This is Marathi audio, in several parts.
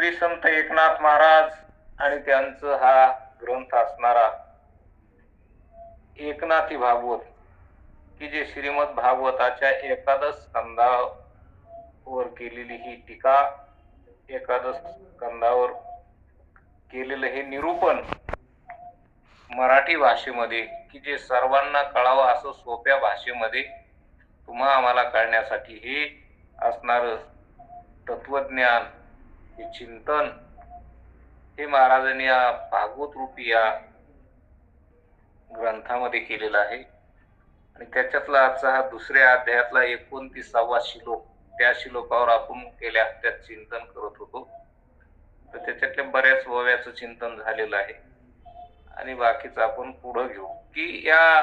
श्री संत एकनाथ महाराज आणि त्यांचं हा ग्रंथ असणारा एकनाथी भागवत, की जे श्रीमद भागवताच्या एकादश स्कंदावर केलेली ही टीका, एकादश स्कंदावर केलेलं हे निरूपण मराठी भाषेमध्ये, की जे सर्वांना कळावं असं सोप्या भाषेमध्ये तुम्हा आम्हाला कळण्यासाठी हे असणार तत्वज्ञान, हे चिंतन, हे महाराजांनी या भागवत रूपी या ग्रंथामध्ये केलेलं आहे. आणि त्याच्यातला आजचा हा दुसऱ्या अध्यायातला 29वा श्लोक, त्या श्लोकावर आपण गेल्या हप्त्यात चिंतन करत होतो. तर त्याच्यातल्या बऱ्याच ओव्याचं चिंतन झालेलं आहे आणि बाकीचं आपण पुढे घेऊ. की या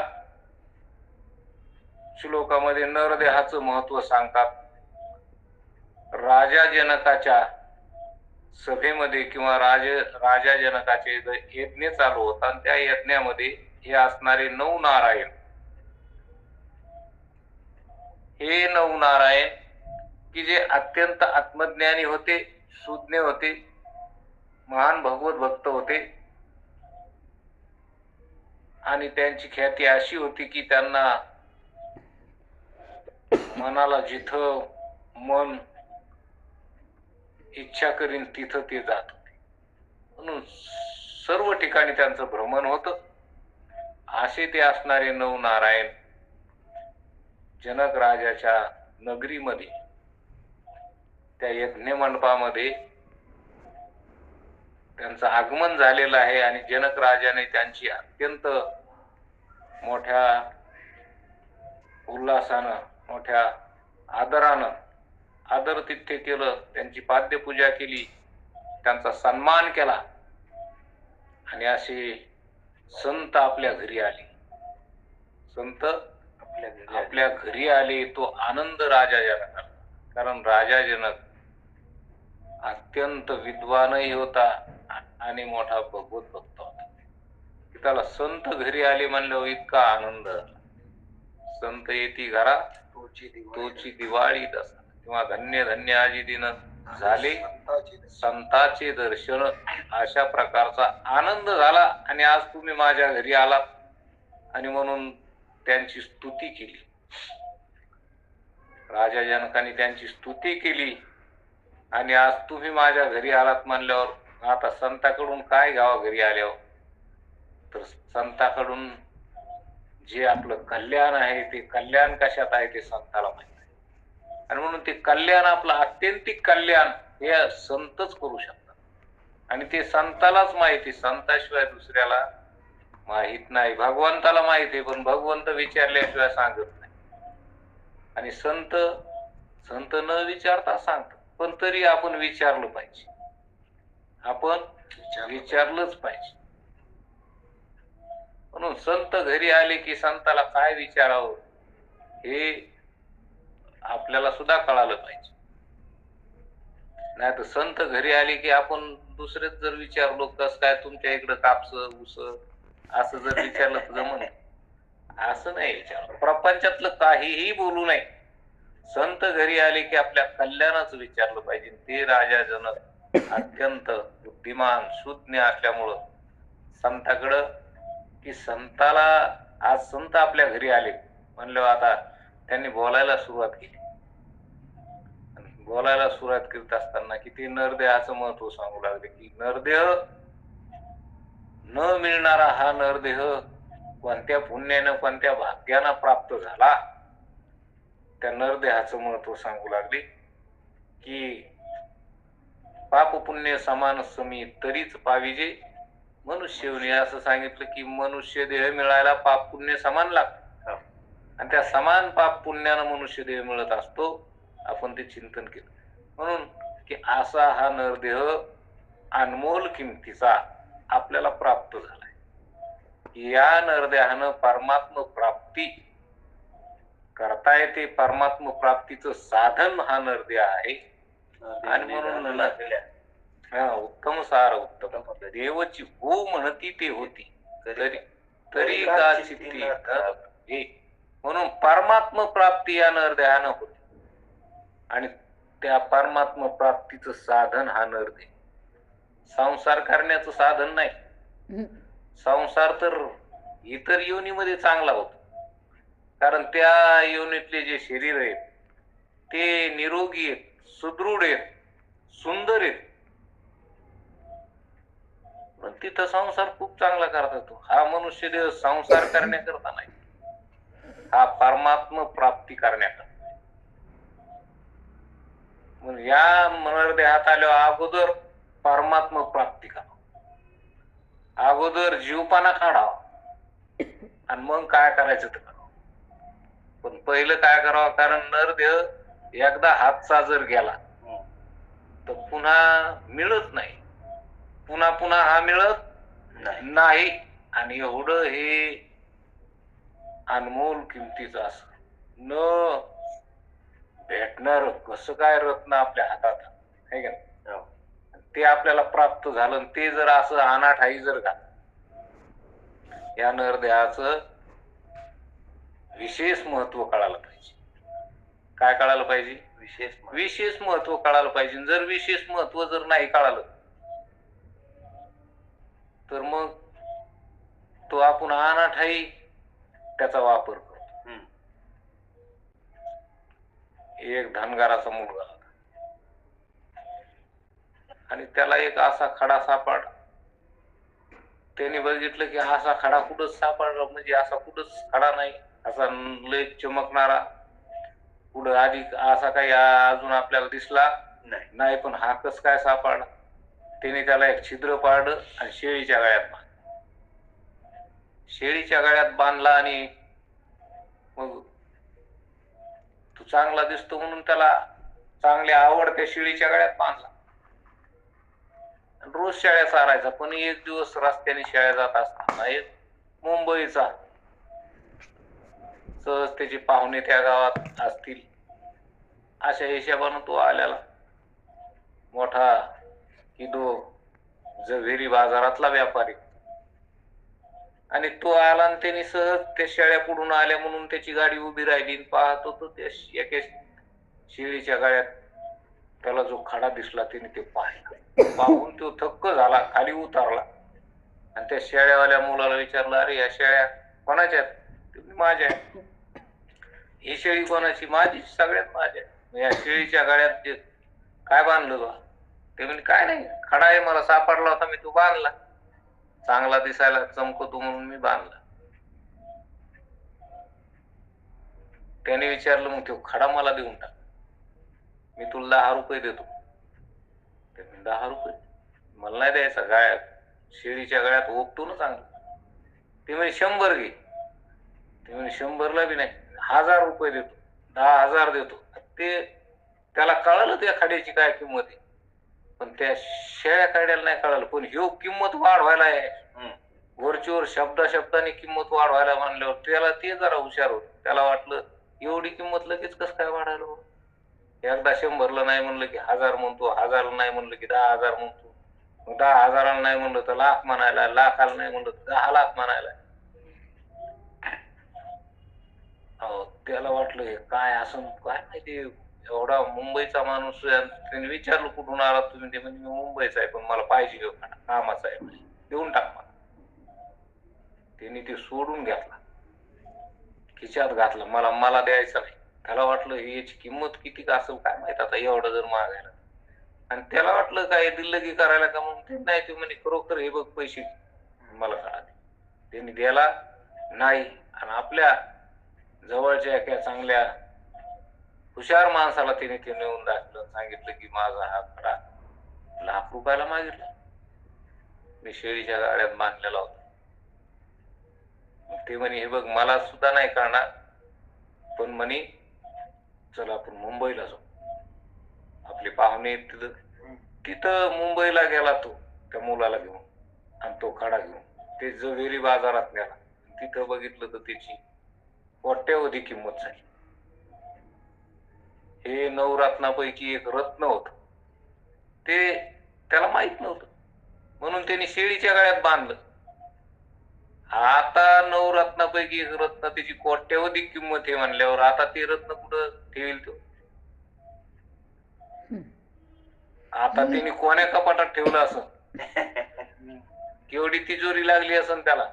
श्लोकामध्ये नरदेहाचं महत्व सांगतात. राजा जनकाच्या सभेमध्ये किंवा राजा जनकाचे यज्ञ चालू होता आणि त्या यज्ञामध्ये हे असणारे 9 नारायण, हे 9 नारायण की जे अत्यंत आत्मज्ञानी होते, सुज्ञ होते, महान भगवत भक्त होते आणि त्यांची ख्याती अशी होती की त्यांना मनाला जिथं मन इच्छा करीन तिथं ते जात होते. म्हणून सर्व ठिकाणी त्यांचं भ्रमण होतं. असे ते असणारे 9 नारायण जनक राजाच्या नगरीमध्ये, त्या यज्ञ मंडपामध्ये त्यांचं आगमन झालेलं आहे आणि जनक राजाने त्यांची अत्यंत मोठ्या उल्हासानं, मोठ्या आदरानं आदरातिथ्य केलं, त्यांची पाद्यपूजा केली, त्यांचा सन्मान केला. आणि असे संत आपल्या घरी आले, संत आपल्या घरी आले. तो आनंद राजा जनकाला, कारण राजा जनक अत्यंत विद्वानही होता आणि मोठा भगवत भक्त होता. त्याला संत घरी आले म्हणल्यावर इतका आनंद. संत येती घरा तोची दिवाळी दसा, किंवा धन्य धन्य आजी दिन झाले संताचे दर्शन, अशा प्रकारचा आनंद झाला. आणि आज तुम्ही माझ्या घरी आलात आणि म्हणून त्यांची स्तुती केली. राजा जनकाने त्यांची स्तुती केली आणि आज तुम्ही माझ्या घरी आलात म्हणल्यावर आता संताकडून काय घ्यावं घरी आल्यावर? तर संताकडून जे आपलं कल्याण आहे, ते कल्याण कशात आहे ते संताला माहिती आहे. आणि म्हणून ते कल्याण, आपलं आत्यंतिक कल्याण, हे संतच करू शकतात. आणि ते संतालाच माहिती, संताशिवाय दुसऱ्याला माहित नाही. भगवंताला माहिती आहे, पण भगवंत विचारल्याशिवाय सांगत नाही. आणि संत न विचारता सांगतात. पण तरी आपण विचारलं पाहिजे, आपण विचारलंच पाहिजे. म्हणून संत घरी आले की संताला काय विचारावं हे आपल्याला सुद्धा कळालं पाहिजे. नाही तर संत घरी आले की आपण दुसरेच जर विचारलो, कस काय तुमच्या इकडं कापस ऊस, असं जर विचारलं तर जमन? असं नाही विचारलं. प्रपंचातलं काहीही बोलू नये. संत घरी आले की आपल्या कल्याणाचं विचारलं पाहिजे. ते राजा जनक अत्यंत बुद्धिमान सुज्ञ असल्यामुळं संताकडं, की संताला आज संत आपल्या घरी आले म्हणल्यावर आता त्यांनी बोलायला सुरुवात केली. बोलायला सुरुवात करत असताना की ते नरदेहाचं महत्व सांगू लागले, की नरदेह न मिळणारा हा नरदेह कोणत्या पुण्यानं, कोणत्या भाग्यानं प्राप्त झाला. त्या नरदेहाचं महत्व सांगू लागले, की पाप पुण्य समान समी तरीच पाविजे मनुष्यवनी. असं सांगितलं की मनुष्य देह मिळायला पाप पुण्य समान लागतं आणि त्या समान पाप पुण्यानं मनुष्य देह मिळत असतो. आपण ते चिंतन केलं. म्हणून की असा हा नरदेह अनमोल किमतीचा आपल्याला प्राप्त झालाय. या नरदेहानं परमात्म प्राप्ती करता येते. परमात्म प्राप्तीचं साधन हा नरदेह आहे. आणि म्हणून उत्तम सार उत्तम देवची हो म्हणती ते होती तरी का चित्ती. म्हणून परमात्म प्राप्ती या नरदेहानं होती आणि त्या परमात्म प्राप्तीचं साधन हा नरदेह. संसार करण्याचं साधन नाही. संसार तर इतर योनीमध्ये चांगला होतो, कारण त्या योनीतले जे शरीर आहेत ते निरोगी आहेत, सुदृढ आहेत, सुंदर आहेत. पण तिथं संसार खूप चांगला करता येतो. हा मनुष्य देह संसार करण्याकरता नाही, हा परमात्मा प्राप्ती करण्याकरता. म्हणून या नरदेहात आल्यावर अगोदर परमात्मा प्राप्ती करा, अगोदर जीवपणा काढावा आणि मग काय करायचं ते करावं. पण पहिलं काय करावं, कारण नरदेह एकदा हातचा जर गेला तर पुन्हा मिळत नाही, पुन्हा पुन्हा हा मिळत नाही. आणि एवढं हे अनमोल किमतीचं असं न भेटणार कसं काय रत्न आपल्या हातात आहे का, ते आपल्याला प्राप्त झालं. ते जर असं अनाठाई जर का, या नरदेहाचं विशेष महत्व कळायला पाहिजे. काय कळायला पाहिजे? विशेष महत्व कळायला पाहिजे. जर विशेष महत्व जर नाही कळालं तर मग तो आपण अनाठाई त्याचा वापर करतो. एक धनगराचा मुलगा होता आणि त्याला एक असा खडा सापडला. त्याने बघितलं की असा खडा कुठंच सापडला, म्हणजे असा कुठंच खडा नाही, असा लय चमकणारा कुठं आधी असा काही अजून आपल्याला दिसला नाही. पण हा कस काय सापडला? त्याने त्याला एक छिद्र पाडलं आणि शेळीच्या गळ्यात बांधला. शेळीच्या गळ्यात बांधला आणि मग तू चांगला दिसतो म्हणून त्याला चांगल्या आवडत्या शेळीच्या गळ्यात बांधला. रोज शेळ्या चारायचा. पण एक दिवस रस्त्याने शेळ्या जात असताना एक मुंबईचा सहज त्याचे पाहुणे त्या गावात असतील अशा हिशोबानं तो आलेला मोठा किदो जव्हेरी बाजारातला व्यापारी. आणि तो आला आणि त्याने सहज त्या शेळ्या पुढून आल्या म्हणून त्याची गाडी उभी राहिली. पाहतो तो त्या एका शेळीच्या गळ्यात त्याला जो खडा दिसला त्याने ते पाहिला. पाहून तो थक्क झाला, खाली उतरला आणि त्या शेळ्यावाल्या मुलाला विचारलं, अरे या शेळ्या कोणाच्या आहेत? माझ्या. ही शेळी कोणाची? माझी. सगळ्यात माझ्या. या शेळीच्या गळ्यात ते काय बांधलं बा? ते म्हणजे काय नाही, खडा आहे, मला सापडला होता, मी तो बांधला, चांगला दिसायला चमकतो म्हणून मी बांधला. त्याने विचारलं, मग तो खडा मला देऊन टाक, मी तुला 10 रुपये देतो. 10 रुपये मला नाही द्यायचा, गाळ्यात शेळीच्या गळ्यात ओपतो ना चांगलं. ते म्हणजे 100 घे. ते म्हणजे 100ला बी नाही, 1000 रुपये देतो, 10,000 देतो. ते त्याला कळालं त्या खड्याची काय किंमत आहे, पण त्या शेळ्या काढायला नाही कळालं. पण ह्यो किंमत वाढवायला आहे, वरचीवर शब्दाने किंमत वाढवायला म्हणल्यावर त्याला ते जरा हुशार होत. त्याला वाटलं एवढी किंमत लगेच कस काय वाढायला. एकदा 100ला नाही म्हणलं की 1000 म्हणतो, 1000ला नाही म्हणलं की 10,000 म्हणतो, 10,000ला नाही म्हणलं तर लाख म्हणायला, लाखाला नाही म्हणलं तर 10 लाख म्हणायला. त्याला वाटलं हे काय असं, काय माहिती, एवढा मुंबईचा माणूस. त्याने विचारलं, कुठून आला तुम्ही? ते म्हणजे मी मुंबईचा आहे, पण मला पाहिजे कामाचा आहे, देऊन टाक मला. त्यांनी ते सोडून घेतला, खिशात घातला, मला द्यायचं नाही. त्याला वाटलं याची किंमत किती का असेल काय माहित आता, एवढं जर मागायला. आणि त्याला वाटलं काय दिल्लगी करायला का म्हणून ते नाही. ते म्हणे खरोखर हे बघ पैसे मला कळा. त्यांनी द्यायला नाही. आणि आपल्या जवळच्या एका चांगल्या हुशार माणसाला तिने ते नेऊन दाखलं, सांगितलं की माझा हा खडा 1 लाख रुपयाला मागितला, मी शेळीच्या गाड्यात बांधलेला होता. ते म्हणे हे बघ मला सुद्धा नाही कळणार, पण म्हणे चल आपण मुंबईला जाऊ, आपले पाहुणे तिथं मुंबईला गेला तो त्या मुलाला घेऊन आणि तो खडा घेऊन ते जव्हेरी बाजारात गेला. तिथं बघितलं तर त्याची कोट्यावधी किंमत झाली. हे 9 रत्नापैकी एक रत्न होत, ते त्याला माहित नव्हतं म्हणून त्यांनी शेळीच्या गळ्यात बांधलं. आता 9 रत्नापैकी एक रत्न, त्याची कोट्यावधी किंमत आहे म्हणल्यावर आता ते रत्न कुठं ठेवील तो? आता त्यांनी कोण्या कपाटात ठेवलं असं केवढी तिजोरी लागली असेल त्याला,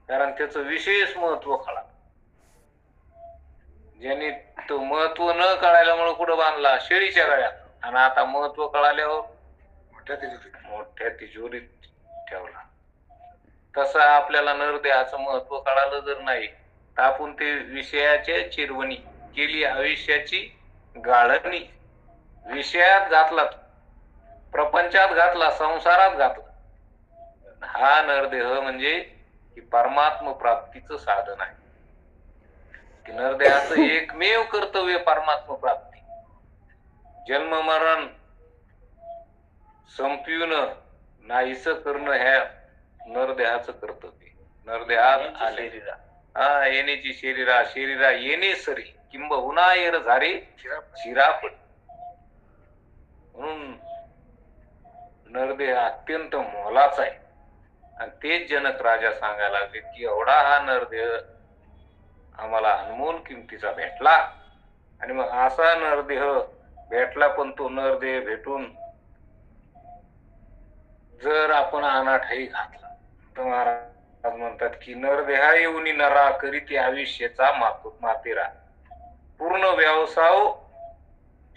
कारण त्याचं विशेष महत्व कळा. ज्यांनी तो महत्व न कळाल्यामुळे कुठं बांधला, शेळीच्या गळ्यात, आणि आता महत्व कळाल्यावर मोठ्या तिजोरीत ठेवला. तसं आपल्याला नरदेहाचं महत्व कळालं जर नाही तर आपण ते विषयाच्या चिरवणी केली, आयुष्याची गाळणी विषयात घातला, प्रपंचात घातला, संसारात घातला. हा नरदेह म्हणजे की परमात्म प्राप्तीचं साधन आहे. की नरदेहाचं एकमेव कर्तव्य परमात्म प्राप्ती. जन्म मरण संपवून नाहीस करणं ह्या नरदेहाचं कर्तव्य. नरदेहात आले येण्याची शरीरा येणे सरी किंबहुना येर झारे शिरापड. म्हणून नरदेह अत्यंत मोलाचा आहे. आणि तेच जनक राजा सांगायला लागले की एवढा हा नरदेह आम्हाला अनमोल किमतीचा भेटला. आणि मग असा नरदेह भेटला, पण तो नरदेह भेटून जर आपण अनाठाई घातला तर महाराज म्हणतात की नरदेहा येऊनी नरा करीती आयुष्याचा मातेरा पूर्ण व्यवसाय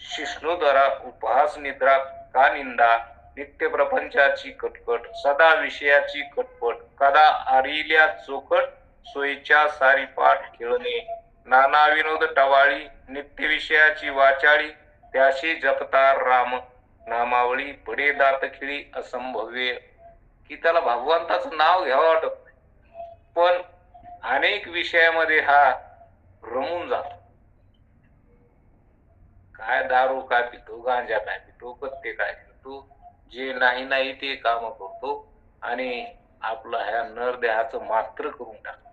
शिष्णुधरा उपहास निद्रा का निंदा नित्य प्रपंचाची कटकट सदा विषयाची कटपट कदा आरिल्या चोखट सोयीच्या सारी पाठ खेळणे नाना विनोद टवाळी नित्य विषयाची वाचाळी त्याशी जपतार राम नामावळी पडे दात खिळी असंभव्य. की त्याला भगवंताचं नाव घ्यावं वाटत नाही, पण अनेक विषयामध्ये हा रमून जातो. काय दारू काय पितो, गांजा काय पितो, पत्ते काय पितो, जे नाही ते काम करतो आणि आपलं ह्या नरदेहाचं मात्र करून टाकतो.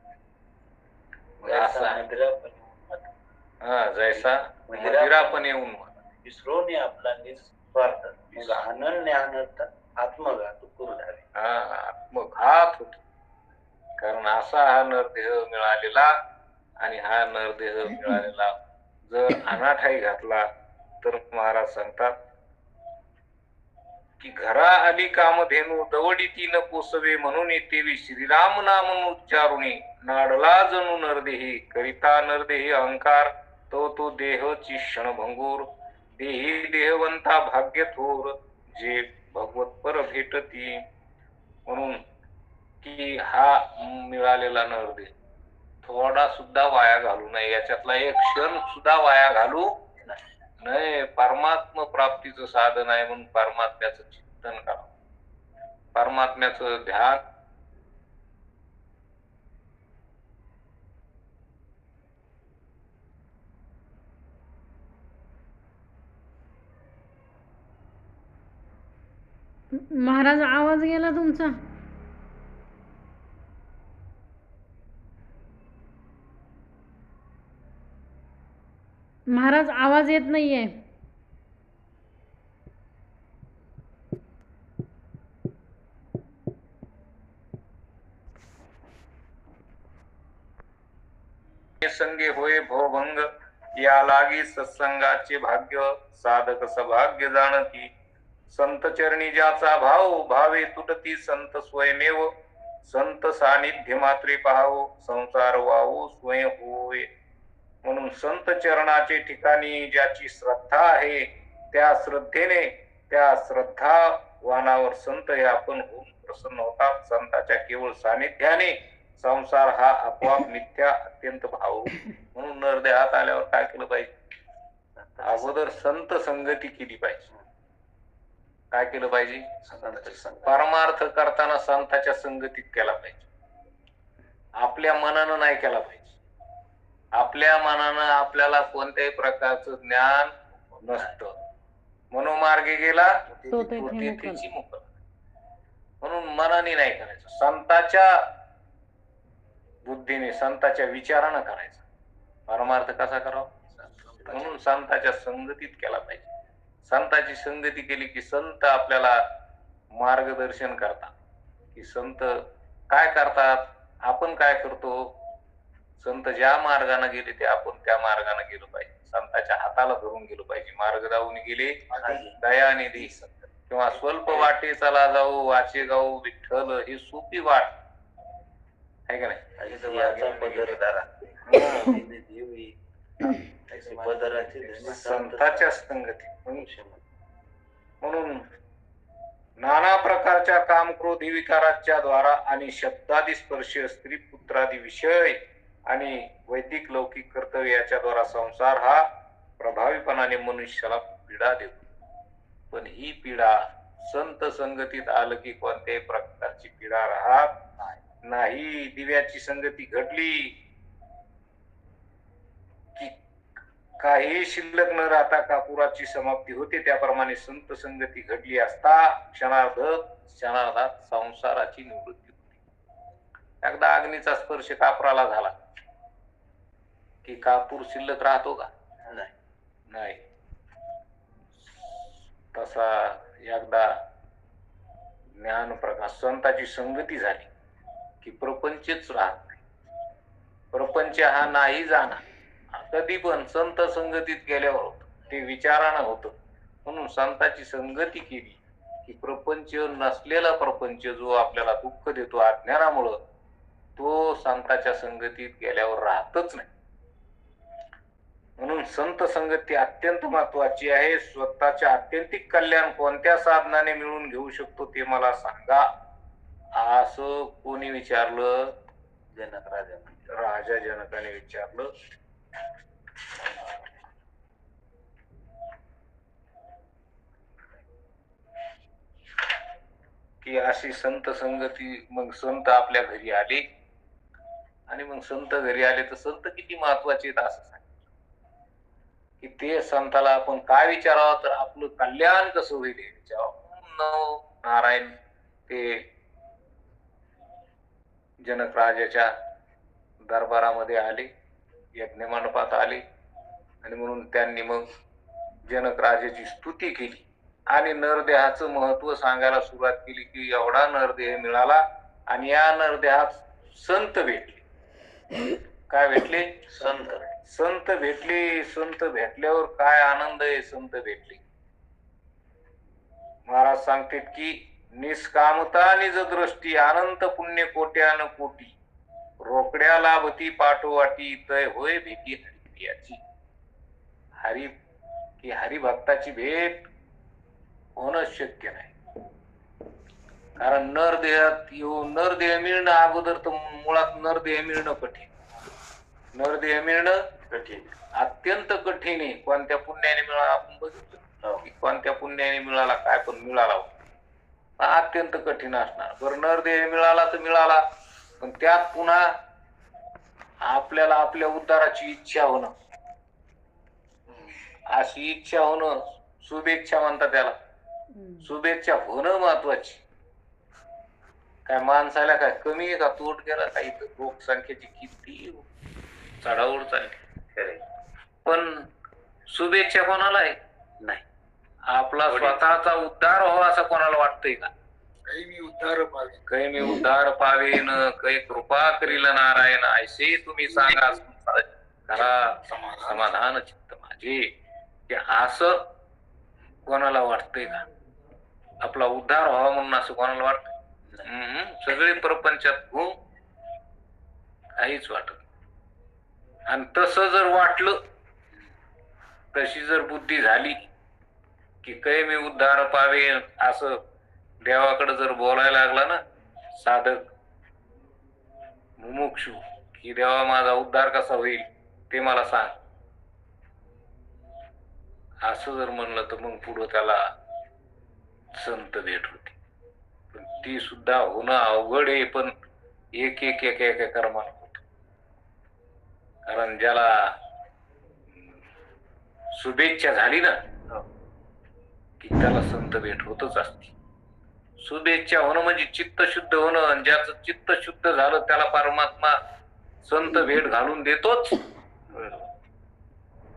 जैसा मदिरा पण येऊन विसरून आपला निस्वार्थ मग अनन्य अनर्थ आत्मघात कुरढावे. आत्मघात होतो. कारण असा हा नरदेह मिळालेला, आणि हा नरदेह मिळालेला जर अनाठाई घातला तर महाराज सांगतात की घरा आली कामधेनू दवडी तीन कोसवे म्हणून येते श्रीराम नाम उच्चारुणी नाडला जणू नरदेही करिता नरदेही अहंकार तो देहची क्षणभंगूर देही देहवंता भाग्य थोर जे भगवत पर भेटती. म्हणून की हा मिळालेला नरदेह थोडा सुद्धा वाया घालू नये, याच्यातला एक क्षण सुद्धा वाया घालू नाही. परमात्म प्राप्तीचं साधन आहे, म्हणून परमात्म्याचं चिंतन करा, परमात्म्याचं ध्यान. महाराज आवाज गेला तुमचा. महाराज आवाज येत नाहीये. संगे होय भवभंग या लागी सत्संगाचे भाग्य साधक सभाग्य जाणती संत चरणी ज्याचा भाव भावे तुटती संत स्वयमेव संत सानिध्य मात्रे पाहावो संसार वावो स्वयं होय. म्हणून संत चरणाचे ठिकाणी ज्याची श्रद्धा आहे त्या श्रद्धेने त्या श्रद्धावानावर संत हे आपण होऊन प्रसन्न होतात. संताच्या केवळ सानिध्याने संसार हा आपोआप मिथ्या अत्यंत भाव. म्हणून नरदेहात आल्यावर काय केलं पाहिजे, अगोदर संत संगती केली पाहिजे. काय केलं पाहिजे, परमार्थ करताना संताच्या संगतीत केला पाहिजे. आपल्या मनानं नाही केला पाहिजे. आपल्या मनानं आपल्याला कोणत्याही प्रकारचं ज्ञान नसतं. मनोमार्गे गेला तेथेची मुक्त. म्हणून मनाने नाही करायचं, संताच्या बुद्धीने संताच्या विचारानं करायचा. परमार्थ कसा करावा, म्हणून संताच्या संगतीत केला पाहिजे. संताची संगती केली की संत आपल्याला मार्गदर्शन करतात, की संत काय करतात, आपण काय करतो. संत ज्या मार्गाने गेले ते आपण त्या मार्गाने गेलो पाहिजे. संताच्या हाताला धरून गेलो पाहिजे. मार्ग दावून गेले दयानिधी संत. किंवा स्वल्प वाटे चला जाऊ वाचे गाऊ विठ्ठल ही सोपी वाट आहे का नाही. याचा पदर धरा हम्म. धीमे देवी ऐसे पदराचे धनी संतांच्या संगती म्हणून नाना प्रकारच्या कामक्रोधी विकाराच्या द्वारा आणि शब्दादी स्पर्श स्त्री पुत्रादी विषय आणि वैदिक लौकिक कर्तव्य याच्या द्वारा संसार हा प्रभावीपणाने मनुष्याला पीडा देतो. पण ही पीडा संत संगतीत आलं की कोणत्याही प्रकारची पीडा राहत नाही. दिव्याची संगती घडली की काही शिल्लक न राहता कापुराची समाप्ती होते. त्याप्रमाणे संत संगती घडली असता क्षणार्धात संसाराची निवृत्ती होती. एकदा अग्नीचा स्पर्श कापुराला झाला की कापूर शिल्लक राहतो का? नाही. तसा एकदा ज्ञान प्रकाश संताची संगती झाली की प्रपंचच राहत नाही. प्रपंच हा नाही जाणार कधी पण संत संगतीत गेल्यावर होत. ते विचारानं होत. म्हणून संताची संगती केली की प्रपंच नसलेला प्रपंच जो आपल्याला दुःख देतो अज्ञानामुळं तो संताच्या संगतीत गेल्यावर राहतच नाही. म्हणून संत संगती अत्यंत महत्वाची आहे. स्वतःचे आत्यंतिक कल्याण कोणत्या साधनाने मिळवून घेऊ शकतो ते मला सांगा असं कोणी विचारलं? जनक राजा राजा जनकाने विचारलं. की अशी संत संगती. मग संत आपल्या घरी आले आणि मग संत घरी आले तर संत किती महत्वाचे आहेत असं सांगितलं की ते संताला आपण काय विचारावं तर आपलं कल्याण कसं होईल हे विचारावं. नारायण ते जनक राजाच्या दरबारामध्ये आले, यज्ञ मंडपात आले आणि म्हणून त्यांनी मग जनक राजाची स्तुती केली आणि नरदेहाचं महत्व सांगायला सुरुवात केली की एवढा नरदेह मिळाला आणि या नरदेहात संत भेटले. काय भेटले? संत भेटले. संत भेटल्यावर काय आनंद आहे. संत भेटले. महाराज सांगतात की निष्कामता निज दृष्टी अनंत पुण्य कोट्यान कोटी रोकड्या लाभती पाठोवाटी तय होय भेटी हरिप्रियाची. हरी की हरिभक्ताची भेट होणं शक्य नाही. कारण नरदेहात येऊन नरदेह मिळणं अगोदर तर मुळात नरदेह मिळणं कठीण. नरदेह मिळणं कठीण अत्यंत कठीण आहे. कोणत्या पुण्याने मिळाला आपण बघितलं की कोणत्या पुण्याने मिळाला काय पण मिळाला अत्यंत कठीण असणार. बरं नरदेह मिळाला तर मिळाला पण त्यात पुन्हा आपल्याला आपल्या उद्धाराची इच्छा होणं. अशी इच्छा होणं शुभेच्छा म्हणतात त्याला. शुभेच्छा होणं महत्वाची. काय माणसाला काय कमी आहे का? तोट गेला काही लोकसंख्येची किती चढाओढ चालली. पण शुभेच्छा कोणाला आहे? नाही. आपला स्वतःचा उद्धार व्हावा असं कोणाला वाटतंय का? काही मी उद्धार पावेन काही कृपा करील नारायण ऐसे तुम्ही सांगा खरा समाधान चित्त माझे. की असं कोणाला वाटतंय का? आपला उद्धार व्हावा म्हणून असं कोणाला वाटत? सगळे प्रपंचात काहीच वाटत. आणि तसं जर वाटलं तशी जर बुद्धी झाली की काही मी उद्धार पावे असं देवाकडे जर बोलायला लागला ना साधक मुमुक्षू की देवा माझा उद्धार कसा होईल ते मला सांग असं जर म्हणलं तर मग पुढं त्याला संत भेट होती. पण ती सुद्धा होणं अवघड आहे. पण एक एक एक एक कर्माला होत. कारण ज्याला शुभेच्छा झाली ना की त्याला संत भेट होतच असते. शुभेच्छा होणं म्हणजे चित्त शुद्ध होणं. आणि ज्याचं चित्त शुद्ध झालं त्याला परमात्मा संत भेट घालून देतोच.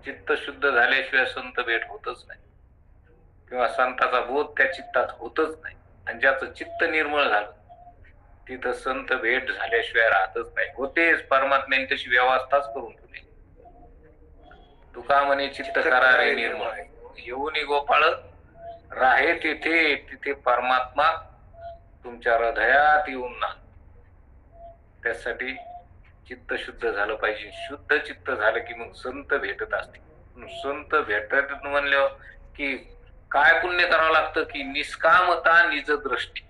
चित्त शुद्ध झाल्याशिवाय संत भेट होतच नाही किंवा संताचा बोध त्या चित्तात होतच नाही. आणि ज्याचं चित्त निर्मळ झालं तिथं संत भेट झाल्याशिवाय राहतच नाही. होतेच. परमात्म्याने तशी व्यवस्थाच करून ठेवली. तुका म्हणे चित्त करा रे निर्मळ येऊन गोपाळ राहे तिथे तिथे परमात्मा तुमच्या हृदयात येऊन ना. त्यासाठी चित्त शुद्ध झालं पाहिजे. शुद्ध चित्त झालं की मग संत भेटत असते. संत भेटत म्हणल्यावर की काय पुण्य करावं लागतं की निष्कामता निजदृष्टी.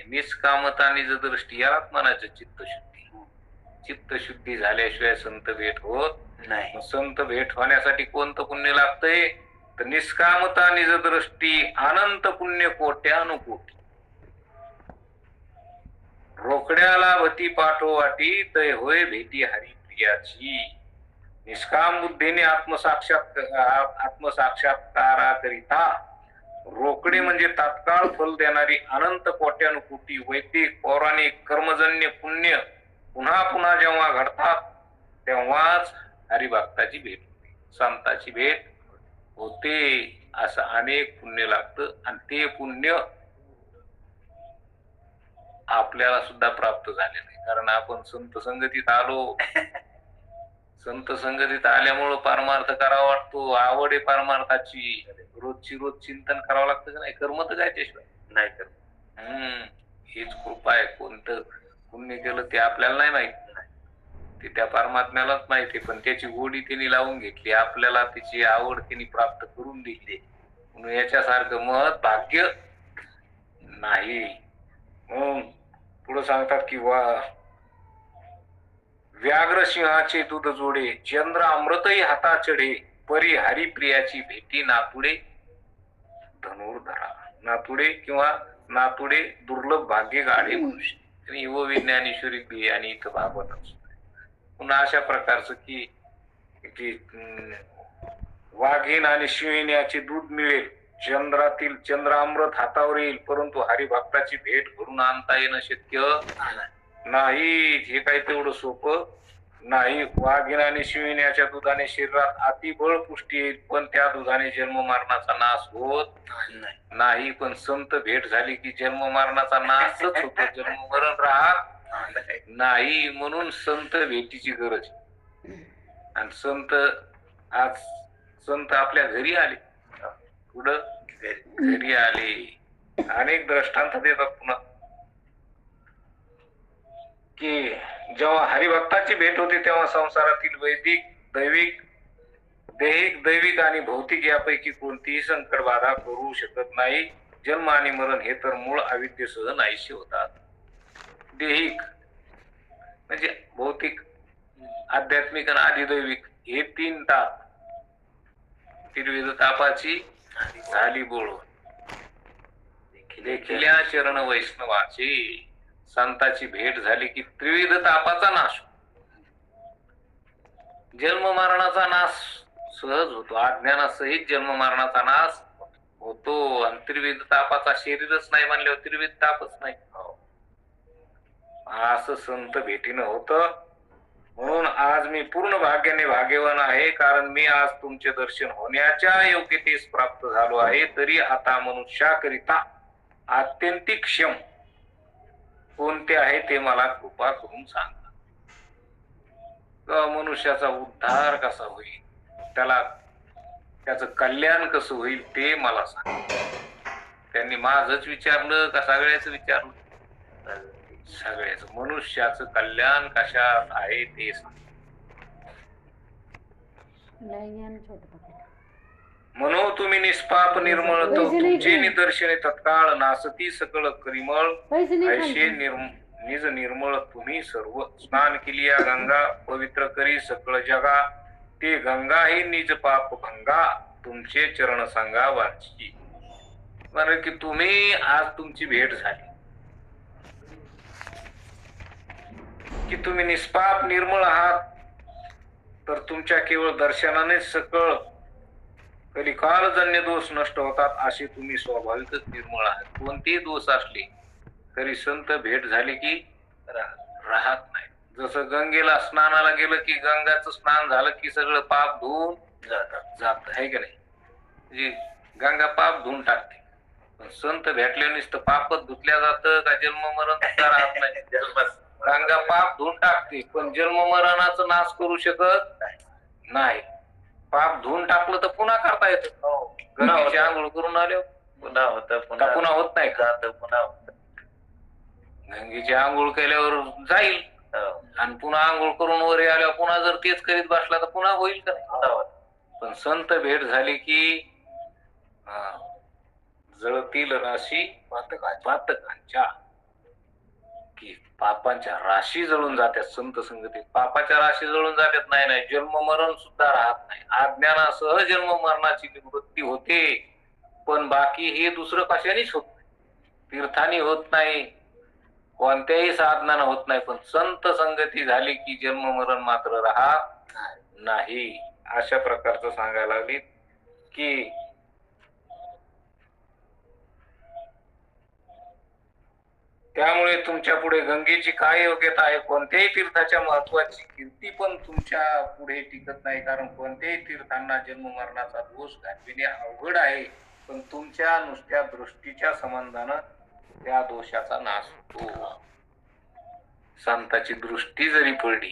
निष्कामता निजदृष्टी यालाच म्हणायचं चित्तशुद्धी. चित्तशुद्धी झाल्याशिवाय संत भेट होत नाही. मग संत भेट होण्यासाठी कोणतं पुण्य लागतंय तर निष्कामता निजदृष्टी अनंत पुण्य कोट्यानुकोटी. रोकड्याला भती पाठोवाटी तय होय भेटी हरिप्रियाची. निष्काम बुद्धीने आत्मसाक्षात्काराकरिता रोकडे म्हणजे तात्काळ फल देणारी अनंत कोट्यानुकोटी वैदिक पौराणिक कर्मजन्य पुण्य पुन्हा पुन्हा जेव्हा घडतात तेव्हाच हरिभक्ताची भेट होते, संताची भेट होते. असं अनेक पुण्य लागतं आणि ते पुण्य आपल्याला सुद्धा प्राप्त झाले नाही. कारण आपण संत संगतीत आलो. संत संगतीत आल्यामुळं परमार्थ करावा वाटतो. आवड आहे परमार्थाची. रोजची रोज चिंतन करावं लागतं का नाही? कर्म तर काय त्याशिवाय नाही करत. हीच कृपा आहे. कोणतं पुण्य केलं ते आपल्याला नाही माहित. ते त्या परमात्म्यालाच माहिती. पण त्याची गोडी त्यांनी लावून घेतली. आपल्याला त्याची आवड त्यांनी प्राप्त करून दिली. म्हणून याच्यासारखं महत् भाग्य नाही. म्हणून पुढे सांगतात की व्याघ्र सिंहाचे दूध जोडे चंद्र अमृतही हाता चढे परी हरिप्रियाची भेटी नातुडे धनुर्धरा. नातुडे किंवा नातुडे दुर्लभ भाग्य गाडे मनुष्य. आणि व विज्ञानेश्वरी बी आणि इथं भागवत असतो. पुन्हा अशा प्रकारचं की वाघीण आणि शिवीण याचे दूध मिळेल. चंद्रातील चंद्रामृत हातावर येईल. परंतु हरिभक्ताची भेट घडून आणता येणं शक्य नाही. हे काही तेवढं सोपं नाही. वाघीण आणि शिवीण याच्या दुधाने शरीरात अतिबळ पुष्टी येईल. पण त्या दुधाने जन्म मरणाचा नाश होत नाही. पण संत भेट झाली की जन्म मरणाचा नाशच होतो. जन्म मरण राहत नाही. म्हणून संत भेटीची गरज. आणि संत आपल्या घरी आले. पुढं घरी आले. अनेक दृष्टांत देतात पुन्हा की जेव्हा हरिभक्ताची भेट होते तेव्हा संसारातील वैदिक दैविक आणि भौतिक यापैकी कोणतीही संकट बाधा करू शकत नाही. जन्म आणि मरण हे तर मूळ अविद्येसह नाहीसे होतात. दैहिक म्हणजे भौतिक, आध्यात्मिक आणि आदिदैविक हे 3 ताप त्रिविध तापाची झाली बोलून. देखिल्या चरण वैष्णवाची संताची भेट झाली की त्रिविध तापाचा नाश. जन्म मरणाचा नाश सहज होतो. अज्ञानासहित जन्म मरणाचा नाश होतो. आणि त्रिविध तापाचा शरीरच नाही म्हणल्यावर त्रिविध तापच नाही. असं संत भेटीनं होतं. म्हणून आज मी पूर्ण भाग्याने भाग्यवान आहे. कारण मी आज तुमचे दर्शन होण्याच्या योग्यतेस प्राप्त झालो आहे. तरी आता मनुष्याकरिता आत्यंतिक क्षम कोणते आहे ते मला कृपा करून सांगा. मनुष्याचा उद्धार कसा होईल, त्याचं कल्याण कसं होईल ते मला सांगा. त्यांनी माझंच विचारलं का सगळ्याच विचारलं? सगळ्याच. मनुष्याचं कल्याण कशात आहे ते सांग. म्हणून तुम्ही निष्पाप निर्मळ तुमचे निदर्शने तत्काळ नासती सकळ करिमळ ऐशे निज निर्मळ तुम्ही सर्व. स्नान केली या गंगा पवित्र करी सकळ जगा. ते गंगा ही निज पाप भंगा तुमचे चरण सांगा वाची. म्हणजे की तुम्ही आज तुमची भेट झाली की तुम्ही निष्पाप निर्मळ आहात. तर तुमच्या केवळ दर्शनाने सकळ कलिकालजन्य दोष नष्ट होतात. असे तुम्ही स्वाभाविकच निर्मळ आहात. कोणतेही दोष असले तरी संत भेट झाली की राहत नाही. जसं गंगेला स्नानाला गेलं की गंगाचं स्नान झालं की सगळं पाप धुवून जात आहे का नाही? म्हणजे गंगा पाप धुवून टाकते. पण संत भेटल्याने नुसतं पापच धुतल्या जातं का जन्म मरण राहत नाही? गंगा पाप धुवून टाकते पण जन्म मरणाचा नाश करू शकत नाही. पाप धुवून टाकलं तर पुन्हा करता येतं. गंगेची आंघोळ करून आलो पुन्हा होतं का पुन्हा होत नाही का? जातं, पुन्हा होतं. गंगेची आंघोळ केल्यावर जाईल हो, आणि पुन्हा आंघोळ करून वर आल्यावर पुन्हा जर तेच करीत बसला तर पुन्हा होईल का नाही? पुन्हा होतं. पण संत भेट झाली की जळतील राशी पातकांच्या, की पापांच्या राशी जळून जातात. संत संगतीत पापाच्या राशी जळून जातात. नाही जन्म मरण सुद्धा राहत नाही. अज्ञानासह जन्म मरणाची निवृत्ती होते, पण बाकी हे दुसरं कशानेच होत नाही. तीर्थानी होत नाही, कोणत्याही साधनानं होत नाही. पण संत संगती झाली की जन्म मरण मात्र राहत नाही. अशा प्रकारचं सांगायला लागली की त्यामुळे तुमच्या पुढे गंगेची काय योग्यता आहे? कोणत्याही तीर्थाच्या महत्वाची कीर्ती पण तुमच्या पुढे टिकत नाही, कारण कोणत्याही तीर्थांना जन्म मरणाचा दोष घालविणे अवघड आहे. पण तुमच्या नुसत्या दृष्टीच्या संबंधानं त्या दोषाचा नाश होतो. संताची दृष्टी जरी पडली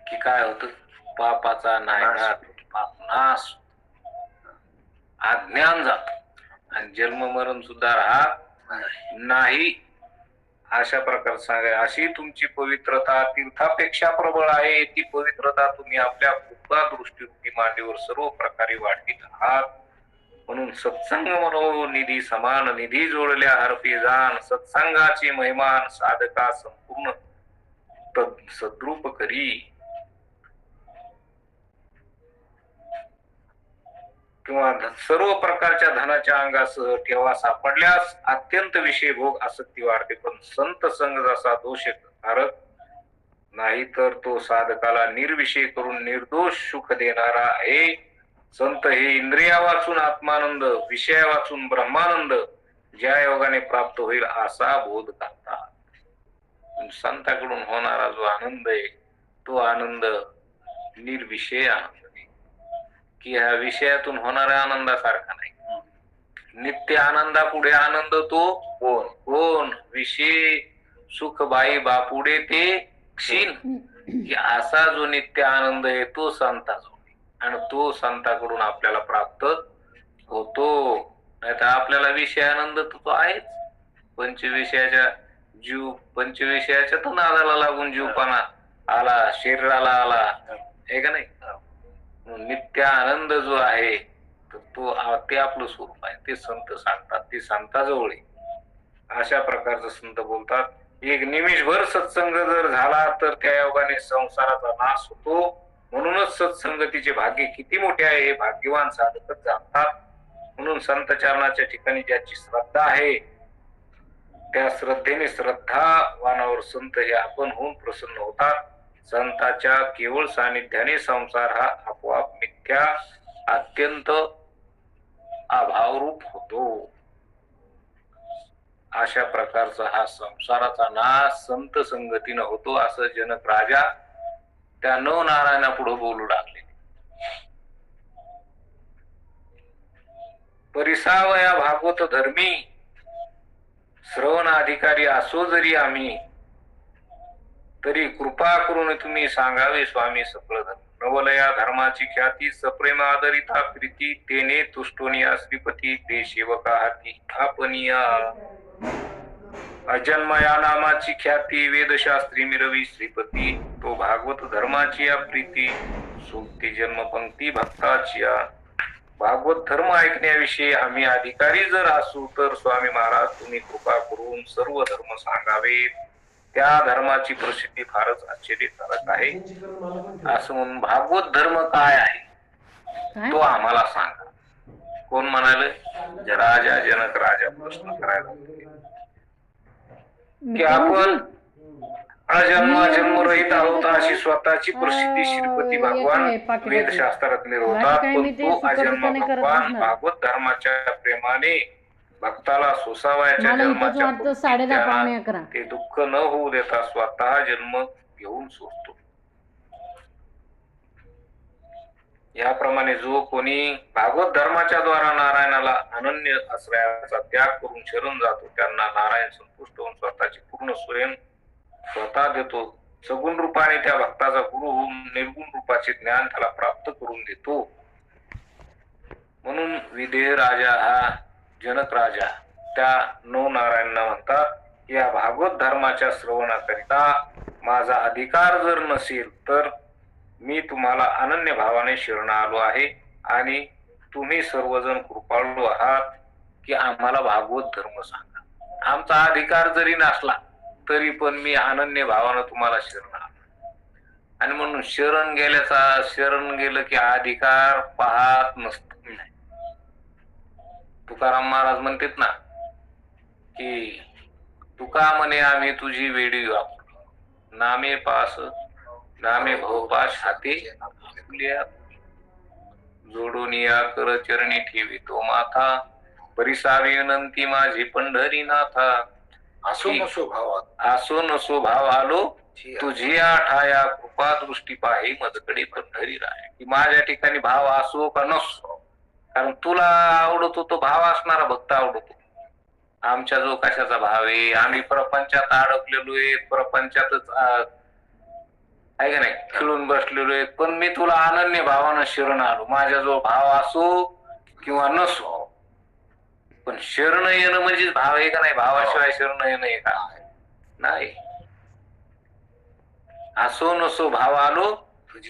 की काय होतं? पापाचा नायनाट, पाप नाश, अज्ञान जात आणि जन्म मरण सुद्धा राहत नाही. अशा प्रकार सांगा. अशी तुमची पवित्रता तीर्थापेक्षा प्रबळ आहे. ती पवित्रता तुम्ही आपल्या कृपा दृष्टीरूपी मांडीवर सर्व प्रकारे वाढवीत आहात. म्हणून सत्संग मनोनिधी समान निधी जोडल्या हरपी जाण, सत्संगाची महिमान साधका संपूर्ण सद्रूप करी. किंवा सर्व प्रकारच्या धनाच्या अंगासह ठेवा सापडल्यास अत्यंत विषय भोग आसक्ती वाढते. पण संत संग जसा दोषकारक नाही तर तो साधकाला निर्विषय करून निर्दोष सुख देणारा आहे. संत हे इंद्रिया वाचून आत्मानंद, विषया वाचून ब्रह्मानंद ज्या योगाने प्राप्त होईल असा बोध करतात. संताकडून होणारा जो आनंद आहे तो आनंद निर्विषय आनंद, की ह्या विषयातून होणाऱ्या आनंदासारखा नाही. नित्य आनंदा पुढे आनंद तो कोण? विषय सुख बाई बापुढे ते क्षीण. की असा जो नित्य आनंद आहे तो संताचा आणि तो संताकडून आपल्याला प्राप्त होतो. नाहीतर आपल्याला विषय आनंद तो आहेच. पंचविषयाच्या तर नादाला लागून जीवपणा आला, शरीराला आला, आहे का नाही? नित्य आनंद जो आहे तो ते आपलं स्वरूप आहे. ते संत सांगतात, ते संताजवळ आहे. अशा प्रकारचं संत बोलतात. एक निमिषभर सत्संग जर झाला तर त्या योगाने संसाराचा नाश होतो. म्हणूनच सत्संगतीचे भाग्य किती मोठे आहे हे भाग्यवान साधकच जाणतात. म्हणून संत चरणाच्या ठिकाणी ज्याची श्रद्धा आहे त्या श्रद्धेने श्रद्धावानावर संत हे आपण होऊन प्रसन्न होतात. संताच्या केवळ सानिध्याने संसार हा आपोआप मिथ्या अत्यंत अभावरूप होतो. अशा प्रकारचा हा संसाराचा नाश संत संगतीनं होतो असं जनक राजा त्या नवनारायणा पुढे बोलू लागले. परिसावया भागवत धर्मी श्रवण अधिकारी असो जरी आम्ही, तरी कृपा करून तुम्ही सांगावे स्वामी सकळ धर्म. नवलया धर्माची ख्याती सप्रेम आदरिता प्रीती, तेने तुष्टोनिया श्रीपती ते सेवका हाती आपनिया. अजन्मया नामाची ख्याती वेदशास्त्री मिरवी श्रीपती, तो भागवत धर्माची या प्रीती सोबती जन्मपंक्ती भक्ताची. भागवत धर्म ऐकण्याविषयी आम्ही अधिकारी जर असू तर स्वामी महाराज तुम्ही कृपा करून सर्व धर्म सांगावेत. त्या धर्माची प्रसिद्धी फारच आश्चर्यकारक आहे. असं म्हणून भागवत धर्म काय आहे तो आम्हाला सांगा. कोण म्हणाले? राजा जनक राजा प्रश्न करायला की आपण जन्मरहित आहोत अशी स्वतःची प्रसिद्धी श्रीपती भगवान वेदशास्त्रात निर्वतात. पण तो अजन्म भगवान भागवत धर्माच्या प्रेमाने भक्ताला सोसावयाच्या जन्माच्या ते दुःख न होऊ देता स्वतः जन्म घेऊन सोसतो. याप्रमाणे जो कोणी भागवत धर्माच्या द्वारा नारायणाला अनन्य आश्रयाचा त्याग करून शरण जातो त्यांना नारायण संतुष्ट होऊन स्वतःची पूर्ण स्वयं स्वतः देतो. सगुण रूपाने त्या भक्ताचा गुरु होऊन निर्गुण रूपाचे ज्ञान त्याला प्राप्त करून देतो. म्हणून विदेह राजा हा जनक राजा त्या नवनारायणांना म्हणतात या भागवत धर्माच्या श्रवणाकरिता माझा अधिकार जर नसेल तर मी तुम्हाला अनन्य भावाने शरण आलो आहे आणि तुम्ही सर्वजण कृपाळू आहात की आम्हाला भागवत धर्म सांगा. आमचा अधिकार जरी नसला तरी पण मी अनन्य भावानं तुम्हाला शरण आलो. आणि म्हणून शरण गेलं की अधिकार पाहत नसत. तुकाराम महाराज म्हणतात ना की तुका म्हणे आम्ही तुझी वेडी वापरू नामे भवपाश हाती जोडून या कर चरणी ठेवी तो माथा परिसावी विनंती माझी पंढरीनाथा. असो नसो भाव आलो तुझी ठाया कृपा दृष्टी पाहे मजकडे पंढरी राय. की माझ्या ठिकाणी भाव असो का नसो, कारण तुला आवडतो तो भाव असणारा भक्त आवडतो. आमच्या जो कशाचा भाव आहे, आम्ही प्रपंचात अडकलेलो आहे, प्रपंचातच आहे का नाही खिळून बसलेलो आहे, पण मी तुला अनन्य भावानं शरण आलो. माझ्या जो भाव असो किंवा नसो, पण शरण येणं म्हणजेच भाव आहे का नाही? भावाशिवाय शरण येणं आहे का? नाही. असो नसो भाव आलो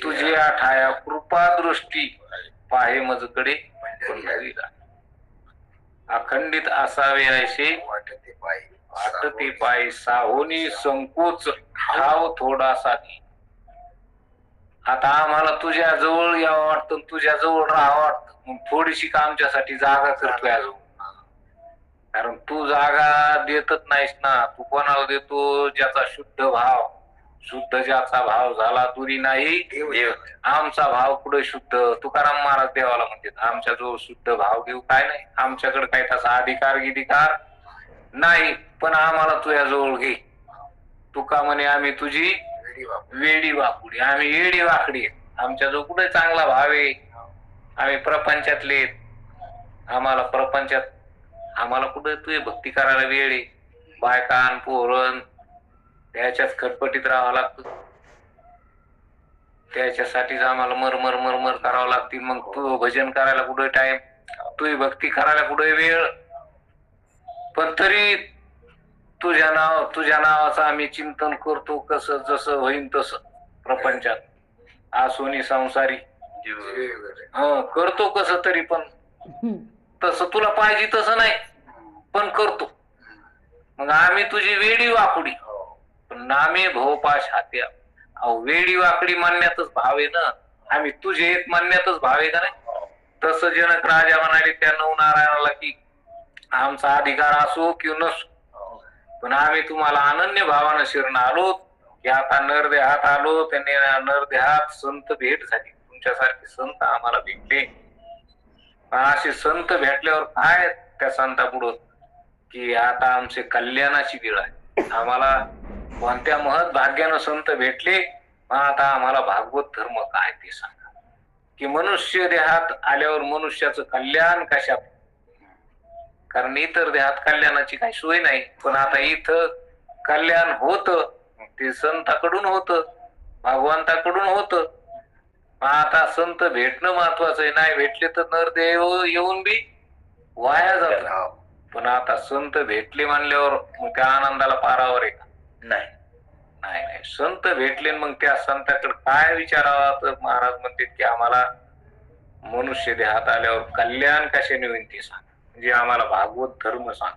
तुझी ठाया कृपा दृष्टी पाहे मजकडे पंढरीला. अखंडित असावे ऐसे वाटते पायी साहोनी संकोच ठाव थोडासा. आता आम्हाला तुझ्या जवळ यावं वाटतं, तुझ्या जवळ राहावं वाटतं, मग थोडीशी का आमच्यासाठी जागा करतोय अजून. कारण तू जागा देतच नाहीस ना. तू कोणाला देतो? ज्याचा शुद्ध ज्याचा भाव झाला दुरी नाही देव. आमचा भाव पुढे शुद्ध. तुकाराम महाराज देवाला म्हणतात आमच्या जो शुद्ध भाव घेऊ काय नाही. आमच्याकडे काही तसा अधिकार नाही, पण आम्हाला तुझ्या जवळ घे. तुका म्हणे आम्ही तुझी वेडी वाकुडी. आम्ही येडी वाकडी. आमच्या जो कुठे चांगला भाव आहे. आम्ही प्रपंचातले. आम्हाला कुठे तुझी भक्ती करायला वेळ आहे. बायकान पोरण त्याच्याच खटपटीत राहावं लागतं. त्याच्यासाठीच आम्हाला मर करावं लागतील. मग तू भजन करायला कुठे टाइम, तुझी भक्ती करायला कुठे वेळ. पण तरी तुझ्या नावाचं आम्ही चिंतन करतो. कसं जसं होईन तसं प्रपंचात आसोनी संसारी करतो कसं तरी, पण तसं तुला पाहिजे तसं नाही, पण करतो. मग आम्ही तुझी वेडी वाकुडी पण नामे भवपाश हात्या. वेडी वाकडी मानण्यातच भाव आहे ना. आम्ही तुझे एक मानण्यातच भाव आहे का नाही? तसं जनक राजा म्हणाले त्या नवनारायणाला की आमचा अधिकार असो किंवा नसो, पण आम्ही तुम्हाला अनन्य भावानं शरण आलो. की आता नरदेहात आलो. त्यांनी नरदेहात संत भेट झाली. तुमच्यासारखे संत आम्हाला भेटले. असे संत भेटल्यावर काय त्या संतापुढं की आता आमचे कल्याणाची वेळ आहे. आम्हाला कोणत्या महत् भाग्यानं संत भेटले. आता आम्हाला भागवत धर्म काय ते सांगा. की मनुष्य देहात आल्यावर मनुष्याचं कल्याण कशात? कारण इतर देहात कल्याणाची काही सोय नाही, पण आता इथं कल्याण होत ते संताकडून होत, भगवंताकडून होत. आता संत भेटणं महत्वाचं आहे. नाही भेटले तर नरदेव येऊन बी वाया जात. पण आता संत भेटले म्हणल्यावर मग त्या आनंदाला पारावर आहे का? नाही. संत भेटले मग त्या संताकडे काय विचारावा? तर महाराज म्हणतात की आम्हाला मनुष्य देहात आल्यावर कल्याण कशाने होईल ते सांग. म्हणजे आम्हाला भागवत धर्म सांग.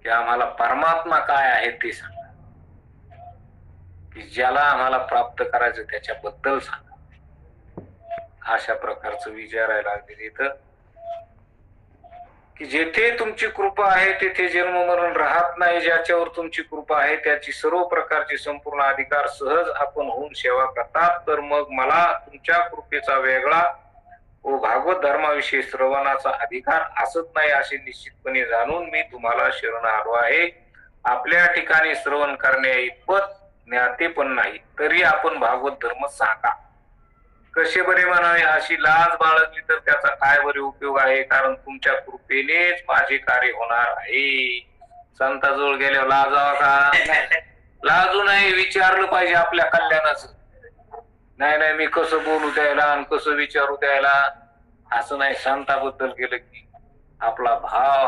की आम्हाला परमात्मा काय आहे ते सांगा. की ज्याला आम्हाला प्राप्त करायचं त्याच्याबद्दल सांगा. अशा प्रकारचं विचारायला लागले इथं की जेथे तुमची कृपा आहे तेथे जन्म मरण राहत नाही. ज्याच्यावर तुमची कृपा आहे त्याची सर्व प्रकारची संपूर्ण अधिकार सहज आपण होऊन सेवा करतात. तर मग मला तुमच्या कृपेचा वेगळा व भागवत धर्माविषयी श्रवणाचा अधिकार असत नाही असे निश्चितपणे जाणून मी तुम्हाला शरण आलो आहे. आपल्या ठिकाणी श्रवण करण्या इतपत ज्ञाते पण नाही, तरी आपण भागवत धर्म सांगा. कसे बरे म्हणावे? अशी लाज बाळगली तर त्याचा काय बरे उपयोग आहे? कारण तुमच्या कृपेनेच माझे कार्य होणार आहे. संताजवळ गेल्यावर लाजावा का? लाजू नाही. विचारलं पाहिजे आपल्या कल्याणाचं. नाही मी कसं बोलू त्याला आणि कसं विचारू त्याला. असं नाही संताबद्दल गेलं की आपला भाव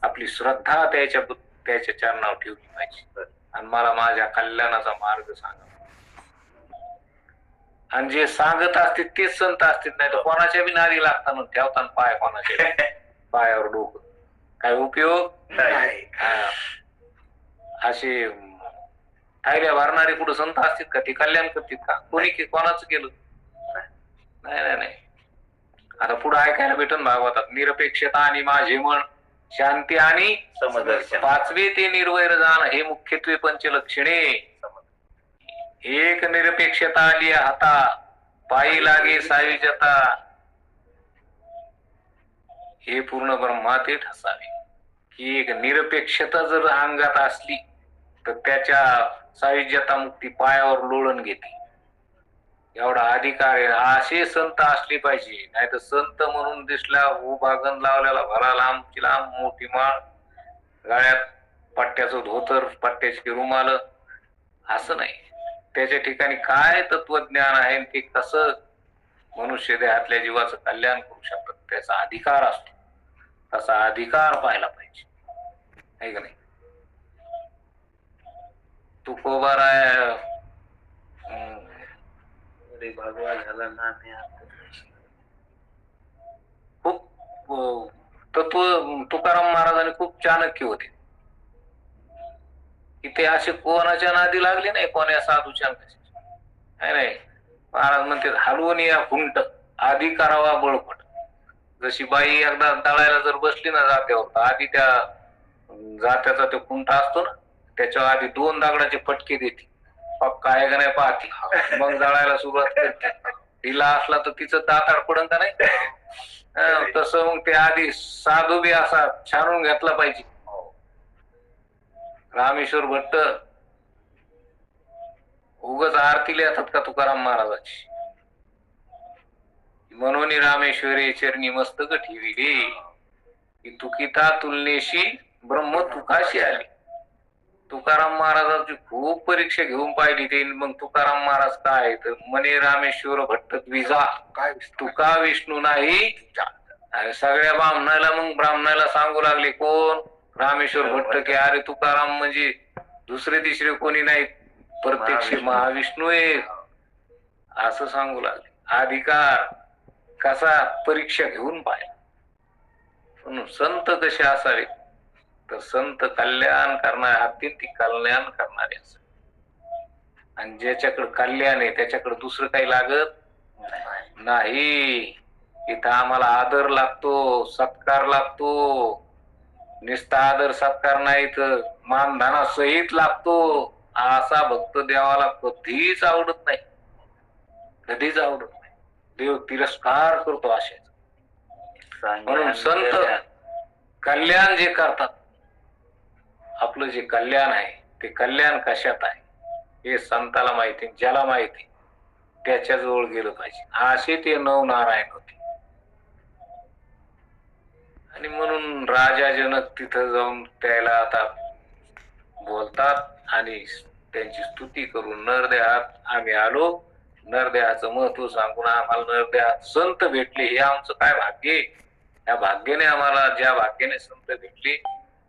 आपली श्रद्धा त्याच्या चरणावर ठेवली पाहिजे आणि मला माझ्या कल्याणाचा मार्ग सांगा. आणि जे सांगत असतील तेच संत असतील, नाही तर कोणाच्या बी नादी लागताना ठेवताना पाय कोणाच्या पायावर डोकं, काय उपयोग नाही. असे थायल्या भरणारे कुठं संत असतील का? ते कल्याण करतील का? कोणाचं केलं? नाही नाही नाही. आता पुढे ऐकायला भेटून भागवतात निरपेक्षता आणि माझे मन, शांती आणि समदर्शन. पाचवे ते निर्वैर जाण, हे मुख्यत्वे पंचलक्षणे. एक निरपेक्षता आली हाता, पायी लागे सायुज्यता, हे पूर्ण ब्रह्माते ठसावे. ही एक निरपेक्षता जर अंगात असली तर त्याच्या सायुज्यता मुक्ती पायावर लोळण घेते. एवढा अधिकार आहे. असे संत असले पाहिजे. नाही तर संत म्हणून दिसला उभा गंध लावलेला, भरा लांबची लांब मोठी माळ, गळ्यात पट्ट्याचं धोतर, पट्ट्याची रुमाल, असं नाही. त्याच्या ठिकाणी काय तत्वज्ञान आहे, ते कसं मनुष्य देहातल्या जीवाचं कल्याण करू शकतात, त्याचा अधिकार असतो. तसा अधिकार पाहायला पाहिजे, आहे का नाही? तुकोबाराय भगवा झाला ना मी खूप तत्व तुकाराम महाराजांनी खूप चाणक्य होते की ते असे कोणाच्या नादी लागले नाही, कोण्या साधूच्या नाही. महाराज म्हणते हलवून या खुंट आधी करावा बळपट. जशी बाई एकदा दळायला जर बसली ना जात्यावर, आधी त्या जात्याचा तो खुंटा असतो ना, त्याच्या आधी 2 दगडाचे फटके देते, पक्का आहे का नाही पाहते, मग दळायला सुरुवात करते. तिला असला तर तिचं दाताड पडन का नाही, तसं मग ते आधी साधू बी असा छानून घेतला पाहिजे. रामेश्वर भट्ट उगाच आरती लिहितात का तुकाराम महाराजाची, म्हणून रामेश्वरी चरणी मस्तक ठेविली, की तुकिता तुलनेशी ब्रह्म तुकाशी आली. तुकाराम महाराजांची खूप परीक्षा घेऊन पाहिली ते. मग तुकाराम महाराज काय तर म्हणे रामेश्वर भट्ट द्विजा, काय तुका विष्णू नाही. सगळ्या ब्राह्मणाला सांगू लागले, कोण? रामेश्वर भट्ट, की अरे तुकाराम म्हणजे दुसरे तिसरे कोणी नाही, प्रत्यक्ष महाविष्णू आहे, असं सांगू लागले. अधिकार कसा परीक्षा घेऊन पाहिला. म्हणून संत कसे असावे तर संत कल्याण करणारे, अत्यंत कल्याण करणारे असावे. आणि ज्याच्याकडे कल्याण आहे त्याच्याकडे दुसरं काही लागत नाही. इथं आम्हाला आदर लागतो, सत्कार लागतो. नुसता आदर सत्कार नाही तर मानधना सहित लागतो. असा भक्त देवाला कधीच आवडत नाही, कधीच आवडत नाही. देव तिरस्कार करतो अशाच. म्हणून संत कल्याण जे करतात, आपलं जे कल्याण आहे ते कल्याण कशात आहे हे संताला माहिती, ज्याला माहिती त्याच्या जवळ गेलं पाहिजे. असे ते 9 नारायण होते. आणि म्हणून राजा जनक तिथं जाऊन त्याला आता बोलतात आणि त्यांची स्तुती करून, नरदेहात आम्ही आलो, नरदेहाचं महत्व सांगून आम्हाला नरदेहात संत भेटले, हे आमचं काय भाग्य. या भाग्याने आम्हाला, ज्या भाग्याने संत भेटले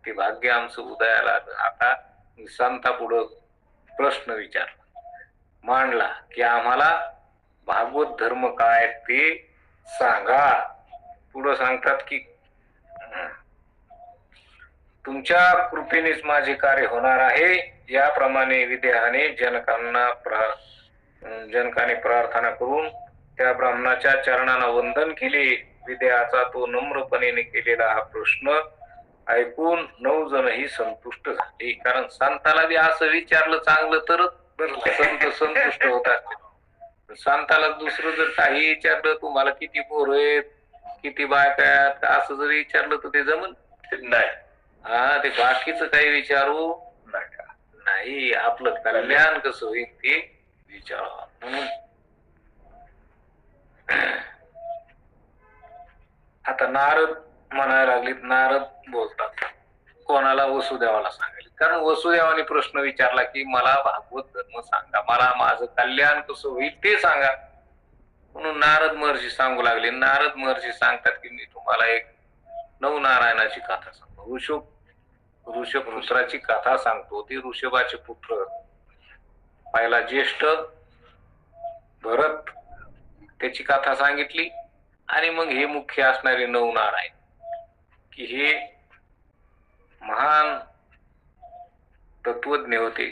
ते भाग्य आमचं उदयाला आलं. आता संता पुढं प्रश्न विचारला, मांडला की आम्हाला भागवत धर्म काय ते सांगा. पुढं सांगतात की तुमच्या कृपेनेच माझे कार्य होणार आहे. याप्रमाणे विदेहाने जनकाने प्रार्थना करून त्या ब्राह्मणाच्या चरणांना वंदन केले. विदेहाचा तो नम्रपणे केलेला हा प्रश्न ऐकून 9 जणही संतुष्ट झाले. कारण संताला बी असं विचारलं चांगलं तरच संत संतुष्ट होतात. संताला दुसरं जर काही विचारलं, तुम्हाला किती पोरं आहेत, किती बायका आहेत, असं जर विचारलं तर ते जमन नाही. ते बाकीचं काही विचारू नाही, आपलं कल्याण कसं होईल ते विचारावं. म्हणून आता नारद म्हणायला लागले, नारद बोलतात कोणाला? वसुदेवाला सांगायला. कारण वसुदेवाने प्रश्न विचारला की मला भागवत धर्म सांगा, मला माझं कल्याण कसं होईल ते सांगा. म्हणून नारद महर्षी सांगू लागले. नारद महर्षी सांगतात की मी तुम्हाला एक नवनारायणाची कथा सांगतो. ऋषपुत्राची कथा सांगतो. ती ऋषभाचे पुत्र पहिला ज्येष्ठ भरत, त्याची कथा सांगितली. आणि मग हे मुख्य असणारे नवनारायण, की हे महान तत्वज्ञ होते,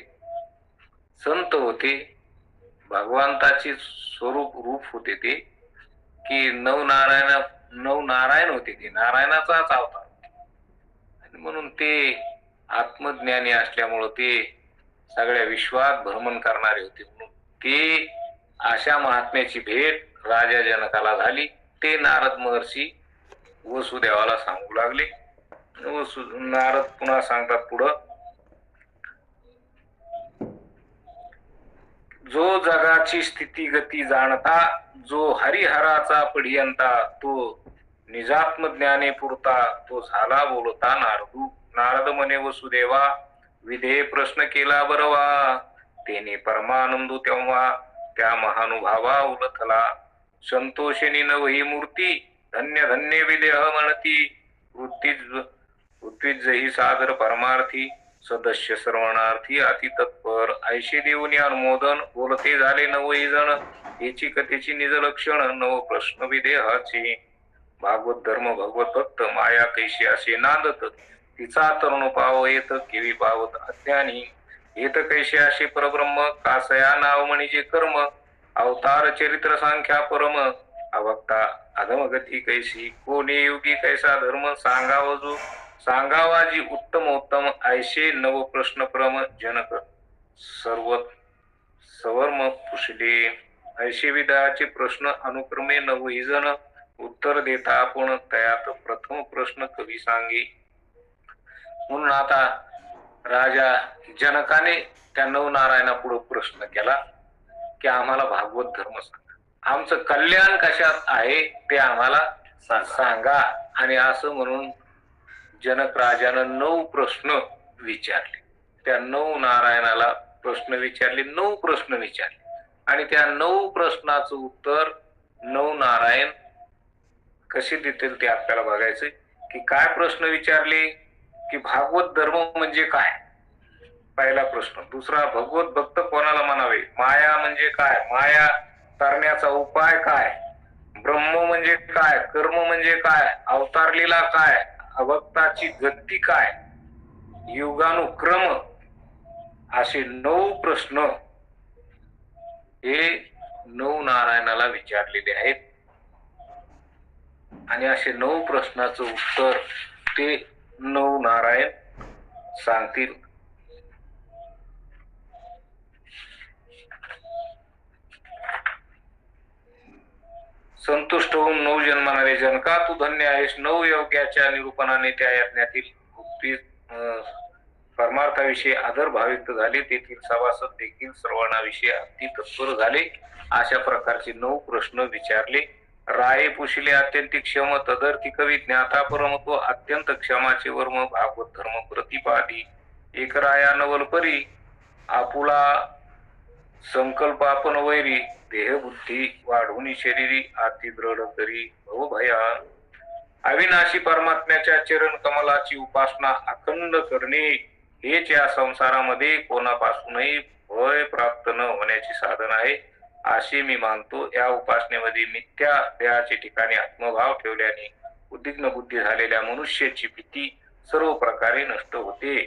संत होते, भगवंताचे रूप होते ते, की नवनारायण होते ते, नारायणाचाच अवतार. आणि म्हणून ते आत्मज्ञानी असल्यामुळं ते सगळ्या विश्वात भ्रमण करणारे होते. म्हणून ते अशा महात्म्याची भेट राजा जनकाला झाली. ते नारद महर्षी वसुदेवाला सांगू लागले. नारद पुन्हा सांगतात पुढं, जो जगाची स्थिती गती जाणता, जो हरिहराचा पढियंता, तो निजात्म ज्ञाने पुरता, तो झाला बोलता नारदू. नारद म्हणे वसुदेवा, विधे प्रश्न केला बरवा, तेने परमानंदू तेव्हा त्या महानुभावा उलथला. संतोषिनी नवही मूर्ती, धन्य धन्य विदेह म्हणती, वृत्तीच जही सादर परमार्थी, सदस्य श्रवणार्थी अति तत्पर. ऐशी देऊनी अनुमोदन, बोलते झाले नवही जण, याची कथेची निज लक्षण, नव प्रश्न विदेहाचे. भागवत धर्म भगवत भक्त, माया कैशी असे नांदत, तिचा तरुण पाव येत केवी पावत अज्ञानी. येत कैसे असे परब्रह्म, कासया नाव म्हणजे कर्म, अवतार चरित्र संख्या परम. अभक्ता अधमगती कैसी, कोणी युगी कैसा धर्म, सांगावा जी उत्तम उत्तम, ऐशे नव प्रश्न प्रम. जनक सवर्म पुसले, ऐशे विधाचे प्रश्न अनुक्रमे नवही जण, उत्तर देता आपण तयात प्रथम प्रश्न कवी सांगे. म्हणून आता राजा जनकाने त्या नवनारायणा पुढे प्रश्न केला की आम्हाला भागवत धर्म सांगा, आमचं कल्याण कशात आहे ते आम्हाला सांगा. आणि असं म्हणून जनक राजानं 9 प्रश्न विचारले. त्या 9 नारायणाला प्रश्न विचारले, 9 प्रश्न विचारले. आणि त्या 9 प्रश्नाचं उत्तर 9 नारायण कसे देतील ते आपल्याला बघायचं. की काय प्रश्न विचारले, की भागवत धर्म म्हणजे काय, पहिला प्रश्न. दुसरा, भगवत भक्त कोणाला म्हणावे, माया म्हणजे काय, माया तरण्याचा उपाय काय, ब्रह्म म्हणजे काय, कर्म म्हणजे काय, अवतारलीला काय, अभक्ताची गती काय, युगानुक्रम, असे 9 प्रश्न हे 9 नारायणाला विचारलेले आहेत. आणि असे 9 प्रश्नाचं उत्तर ते 9 नारायण सांगतील. संतुष्ट होऊन 9 जण म्हणाले, जनका तू धन्य आहेस. 9 योग्याच्या निरूपणाने त्या यज्ञातील भक्ती परमार्थाविषयी आदर भावित झाले. तेथील सभासद देखील श्रवणाविषयी अति तत्पर झाले. अशा प्रकारचे 9 प्रश्न विचारले. राये पुशिले अत्यंत क्षम, तदर्थी कवी ज्ञाता परमत्व, अत्यंत क्षमाचे वर्म, भागवत धर्म प्रतिपादी. एक राया नवल परी, आपुला संकल्प आपण वैरी, देह बुद्धी वाढवणी शरीरी, अति दृढ करी भवभया. अविनाशी परमात्म्याच्या चरण कमलाची उपासना अखंड करणे हेच या संसारामध्ये कोणापासूनही भय प्राप्त न होण्याचे साधन आहे असे मी मानतो. या उपासनेमध्ये मिथ्या देहाचे ठिकाणी आत्मभाव ठेवल्याने उद्विग्न बुद्धी झालेल्या मनुष्याची भीती सर्व प्रकारे नष्ट होते.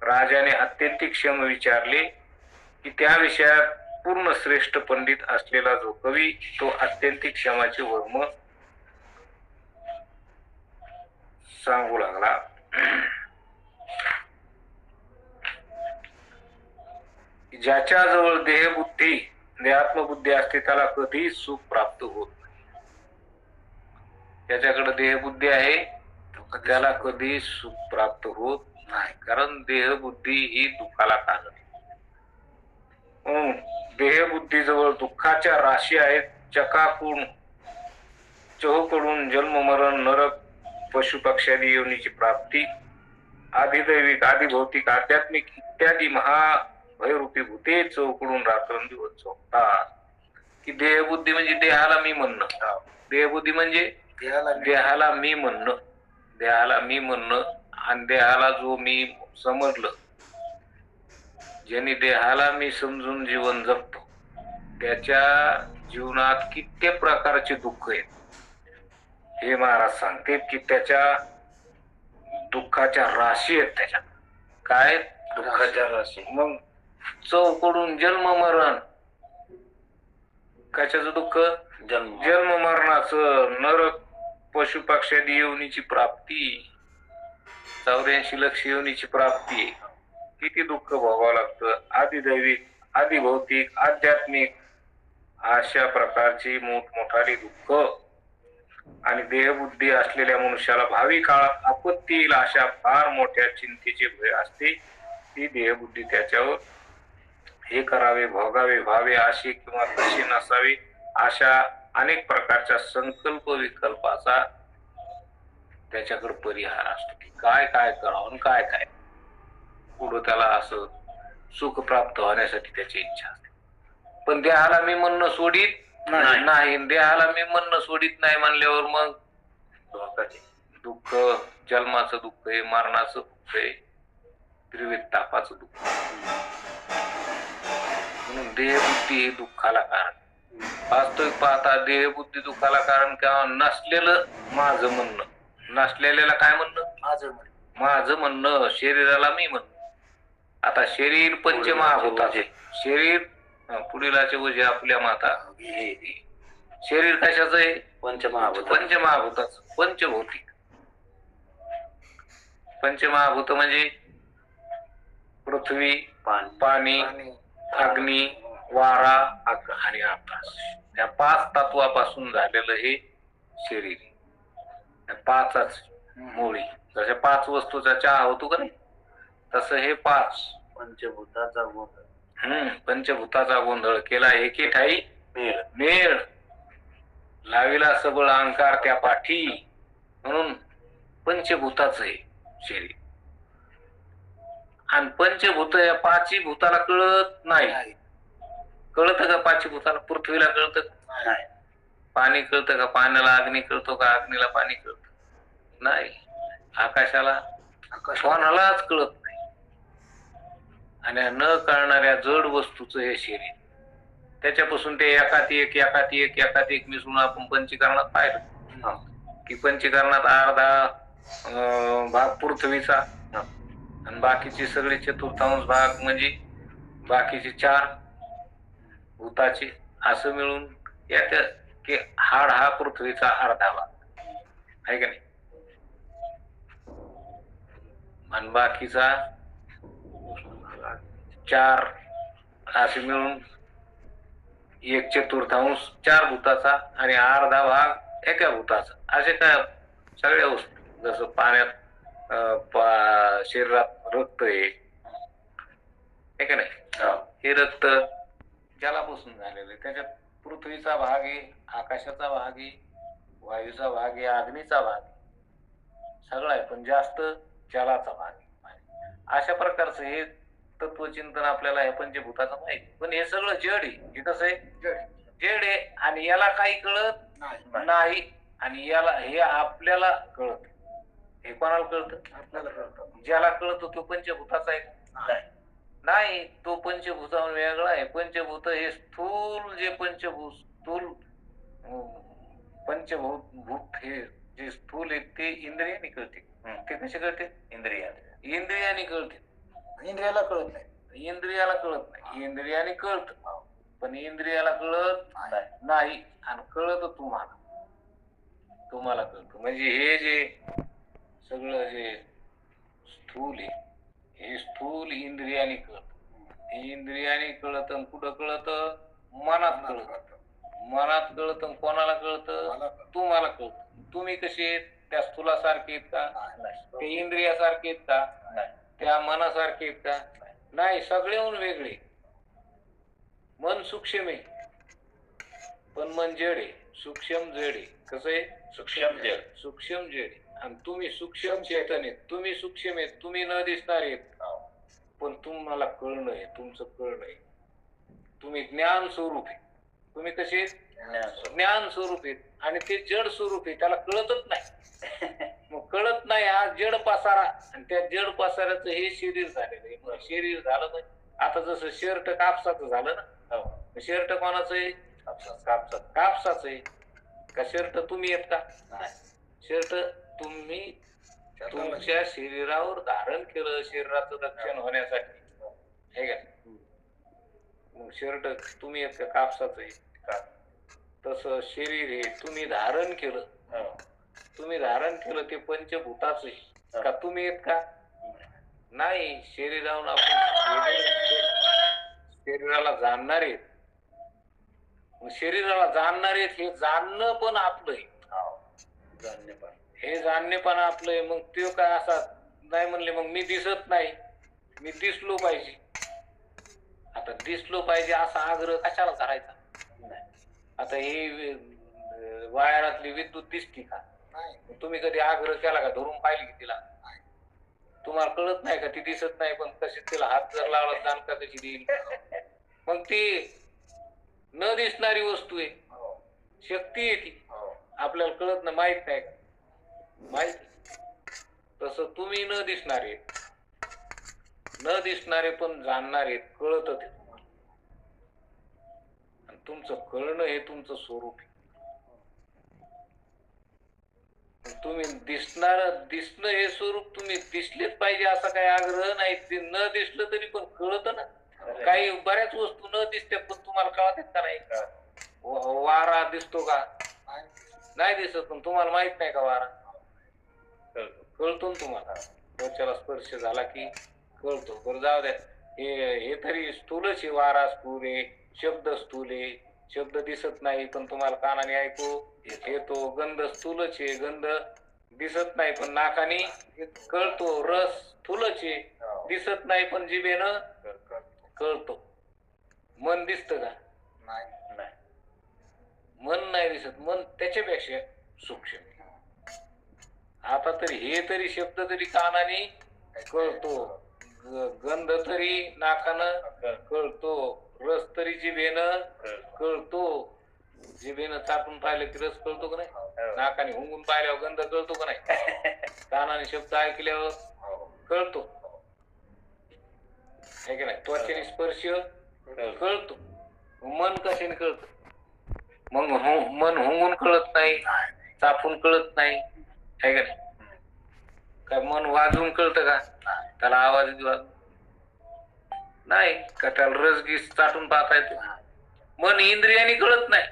राजाने अत्यंत क्षम विचारले की त्या विषयात पूर्ण श्रेष्ठ पंडित असलेला जो कवी तो अत्यंत क्षमाचे वर्म सांगू लागला. ज्याच्याजवळ देहबुद्धी देहात्मबुद्धी असते त्याला कधी सुख प्राप्त होत नाही. ज्याच्याकडे देहबुद्धी आहे त्याला कधी सुख प्राप्त होत नाही, कारण देहबुद्धी ही दुःखाला कारण आहे. देहबुद्धीजवळ दुःखाच्या राशी आहेत. चहूकडून जन्म मरण नरक पशु पक्षादी योनीची प्राप्ती, आधिदैविक आधिभौतिक आध्यात्मिक इत्यादी महाभयरूपी भूते चौकडून रात्रंदिवस झोपतात. की देहबुद्धी म्हणजे देहाला मी म्हणणं. देहबुद्धी म्हणजे देहाला मी म्हणणं. देहाला मी म्हणणं आणि देहाला जो मी समजलं, ज्यांनी देहाला मी समजून जीवन जगतो त्याच्या जीवनात कित्येक प्रकारचे दुःख आहेत हे महाराज सांगते की त्याच्या दुःखाच्या राशी आहेत. त्याच्या काय दुःखाच्या राशी. मग चौकडून जन्म मरण, कशाचं दुःख? जन्म मरणाचं, नरक पशु पक्षादी योनीची प्राप्ती, 84 लक्ष योनीची प्राप्ती, किती दुःख भोगावं लागतं. आदिदैविक, आदिभौतिक, आध्यात्मिक अशा प्रकारची मोठमोठाली दुःख. आणि देहबुद्धी असलेल्या मनुष्याला भावी काळात आपत्ती येईल अशा फार मोठ्या चिंतेचे भय असते. ती देहबुद्धी त्याच्यावर हे करावे, भोगावे, व्हावे असे किंवा तसे नसावे अशा अनेक प्रकारच्या संकल्प विकल्पाचा त्याच्याकडे परिहार असतो की काय काय करावं आणि काय काय पुढं त्याला असं सुख प्राप्त होण्यासाठी त्याची इच्छा असते. पण देहाला मी म्हणणं सोडित नाही. देहाला मी म्हणणं सोडित नाही म्हणल्यावर मग दुःख, जन्माचं दुःख आहे, मरणाचं दुःख आहे, त्रिविध तापाचं दुःख. म्हणून देहबुद्धी हे दुःखाला कारण. वास्तविक पाहता देहबुद्धी दुःखाला कारण किंवा नसलेलं माझं म्हणणं, नसलेल्याला काय म्हणणं? माझं म्हणणं, शरीराला मी म्हणणं. आता शरीर पंचमहाभूताचे, शरीर पुढीलाचे वजे आपल्या माता, शरीर कशाचं आहे? पंचमहाभूताचं, पंचभौतिक. पंचमहाभूत म्हणजे पृथ्वी, पाणी, अग्नी, वारा आणि आकाश. या 5 तत्वापासून झालेलं हे शरीर. या 5च मुळी. जशा 5 वस्तूचा चहा होतो का नाही, तसं हे 5 पंचभूताचा गोंधळ. पंचभूताचा गोंधळ केला एके ठाई मेळ, लाविला सबळ अंकार त्या पाठी. म्हणून पंचभूताच आहे शरीर. आणि पंचभूत या 5 भूताला कळत नाही. कळत का 5 भूताला? पृथ्वीला कळत नाही. पाणी कळतं का? पाण्याला अग्नी कळतो का? अग्नीला पाणी कळत नाही. आकाशाला कोणालाच कळत नाही. आणि न कळणाऱ्या जड वस्तूचं हे शरीर. त्याच्यापासून ते एकात एक मिसळून आपण पंचीकरणात पाहिलं की पंचीकरणात अर्धा भाग पृथ्वीचा आणि बाकीचे सगळे चतुर्थांश भाग म्हणजे बाकीचे 4 भूताचे असं मिळून यात की हाड हा पृथ्वीचा अर्धा भाग आहे का नाही. आणि बाकीचा 4 असे मिळून 1/4 4 भूताचा आणि अर्धा भाग एका भूताचा. असे काय सगळ्या वस्तू, जसं पाण्यात शरीरात रक्त आहे का नाही, हे रक्त जलापासून झालेलं आहे. त्याच्यात पृथ्वीचा भाग आहे, आकाशाचा भाग आहे, वायूचा भाग आहे, अग्नीचा भाग आहे, सगळं आहे. पण जास्त जलाचा भाग आहे. अशा प्रकारचं हे तत्वचिंतन आपल्याला हे पंचभूताचं माहिती. पण हे सगळं जड आहे. हे कसं आहे? जड आहे. आणि याला काही कळत नाही. आणि याला हे आपल्याला कळत. हे कोणाला कळतं? आपल्याला कळतं. ज्याला कळतो तो पंचभूताचा आहे नाही. तो पंचभूताहून वेगळा आहे. पंचभूत हे स्थूल, जे पंचभूत स्थूल पंचभूत हे जे स्थूल आहे ते इंद्रियाने कळते. ते कसे कळते? इंद्रियाने कळते. इंद्रियाला कळत नाही. इंद्रियाने कळत, पण इंद्रियाला कळत नाही. आणि कळत तुम्हाला कळत. म्हणजे हे जे सगळं जे स्थूल आहे हे स्थूल इंद्रियाने कळत. इंद्रियाने कळत. कुठं कळत? मनात कळत. मनात कळत. कोणाला कळत? तुम्हाला कळत. तुम्ही कसे आहेत? त्या स्थूलासारखे आहेत का? ते इंद्रियासारखे आहेत का? त्या मनासारखे आहेत का? नाही. सगळेहून वेगळे. मन सूक्ष्म आहे पण मन जड आहे. सूक्ष्म जड आहे. कसं आहे? सूक्ष्म जड आहे. आणि तुम्ही सूक्ष्म चेतन आहेत. तुम्ही सूक्ष्म आहेत. तुम्ही न दिसणार आहेत. पण तुम्हाला कळणं आहे. तुमचं कळणं आहे. तुम्ही ज्ञान स्वरूप आहे. तुम्ही कसे ज्ञान ज्ञान स्वरूप आहेत आणि ते जड स्वरूप आहे, त्याला कळतच नाही. मग कळत नाही हा जड पसारा, आणि त्या जड पसाऱ्याचं हे शरीर झालेलं आहे. मग शरीर झालं तर आता जसं शर्ट कापसाचं झालं ना, हो शर्ट कोणाचं आहे? कापसात कापसाचं आहे का? शर्ट तुम्ही येत का? नाही शर्ट तुम्ही तुमच्या शरीरावर धारण केलं शरीराचं रक्षण होण्यासाठी, हे का? मग शर्ट तुम्ही येत का? कापसाचं आहे का? तसं शरीर हे तुम्ही धारण केलं, तुम्ही धारण केलं ते पंचभूताचं आहे का? तुम्ही येत का? नाही. शरीरावर आपण शरीराला जाणणार आहेत. शरीराला जाणणार आहेत, हे जाणणं पण आपलं आहे. जाणणे पण हे जाणणे पण आपलं आहे. मग ते काय असा नाही म्हणले, मग मी दिसत नाही, मी दिसलो पाहिजे. आता दिसलो पाहिजे असा आग्रह कशाला करायचा? आता ही वायरातली विद्युत दिसती का? तुम्ही कधी आग्रह केला का? धरून पाहिली की तिला? तुम्हाला कळत नाही का ती दिसत नाही, पण कशी तिला हात जर लावला जाणका कशी देईल? मग ती न दिसणारी वस्तू आहे, शक्ती आहे ती, आपल्याला कळत नाही, माहित नाही का? माहिती. तसं तुम्ही न दिसणारे, न दिसणारे पण जाणणारे, कळत ते तुम्हाला. आणि तुमचं कळणं हे तुमचं स्वरूप आहे. तुम्ही दिसणं हे स्वरूप तुम्ही दिसलेच पाहिजे असा काही आग्रह नाही. ते न दिसलं तरी पण कळत ना. काही बऱ्याच वस्तू न दिसतात पण तुम्हाला कळत का नाही? वारा दिसतो का? नाही दिसत, पण तुम्हाला माहित नाही का वारा? कळतो ना तुम्हाला. त्वचेला स्पर्श झाला की कळतो. बरं जाऊ द्या, हे तरी स्थूलच आहे. वारा स्थूल आहे, शब्द स्थूल आहे. शब्द दिसत नाही पण तुम्हाला कानाने ऐकू येतो. गंध स्थूलच आहे, गंध दिसत नाही पण नाकाने कळतो. रस स्थूलच आहे, दिसत नाही पण जिभेनं कळतो. मन दिसतं का? नाही. मन नाही दिसत. मन त्याच्यापेक्षा सूक्ष्म. आता तरी हे तरी शब्द तरी कानाने कळतो, गंध तरी नाकानं कळतो, रस तरी जिभेनं कळतो. जिभेनं चाटून पाहिलं की रस कळतो का नाही? नाकाने हुंगून पाहिल्यावर गंध कळतो का नाही? कानाने शब्द ऐकल्यावर कळतो, है की नाही? त्वचेने स्पर्श कळतो. मन कशाने कळतं? मग मन हुंगून कळत नाही, चापून कळत नाही, है का नाही? काय मन वाजवून कळतं का? त्याला आवाज नाही का? त्याला रसगीस चाटून पाहता येतो? मन इंद्रियाने कळत नाही.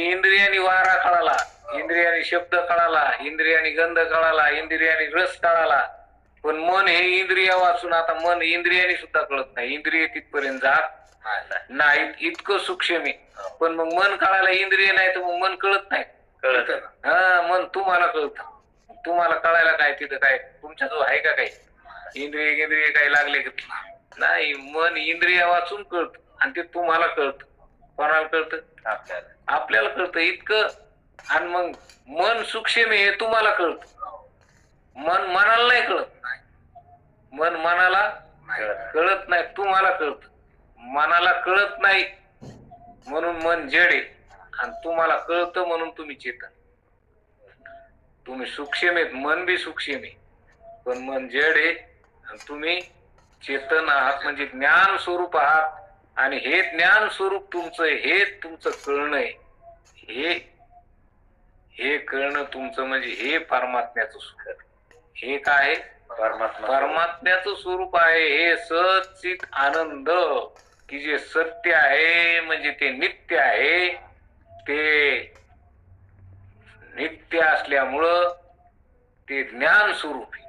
इंद्रियाने वारा कळाला, इंद्रियाने शब्द कळाला, इंद्रियाने गंध कळाला, इंद्रियाने रस कळाला, पण मन हे इंद्रिया वाचून आता मन इंद्रियाने सुद्धा कळत नाही. इंद्रिय तिथपर्यंत जात नाही, इतकं सूक्ष्म आहे. पण मग मन कळायला इंद्रिय नाही तर मग मन कळत नाही. कळत हा, मन तुम्हाला कळतं. तुम्हाला कळायला काय तिथं काय तुमच्या जो आहे का काही इंद्रिय काही लागले का? नाही. मन इंद्रिया वाचून कळत आणि ते तुम्हाला कळतं. कोणाला कळतं? आपल्याला कळतं इतकं. आणि मग मन सूक्ष्म हे तुम्हाला कळतं. मन मनाला नाही कळत. मन मनाला कळत नाही, तुम्हाला कळतं. मनाला कळत नाही म्हणून मन जड आहे, आणि तुम्हाला कळतं म्हणून तुम्ही चेतन. तुम्ही सूक्ष्म आहेत, मन बी सूक्ष्म आहे, पण मन जड आहे आणि तुम्ही चेतन आहात, म्हणजे ज्ञान स्वरूप आहात. आणि हे ज्ञान स्वरूप तुमचं, हे तुमचं कळणं आहे. हे कळणं तुमचं म्हणजे हे परमात्म्याचं स्वरूप. हे काय? परमात्म्याचं स्वरूप आहे. हे सच्चित आनंद, की जे सत्य आहे, म्हणजे ते नित्य आहे. ते नित्य असल्यामुळं ते ज्ञान स्वरूप आहे.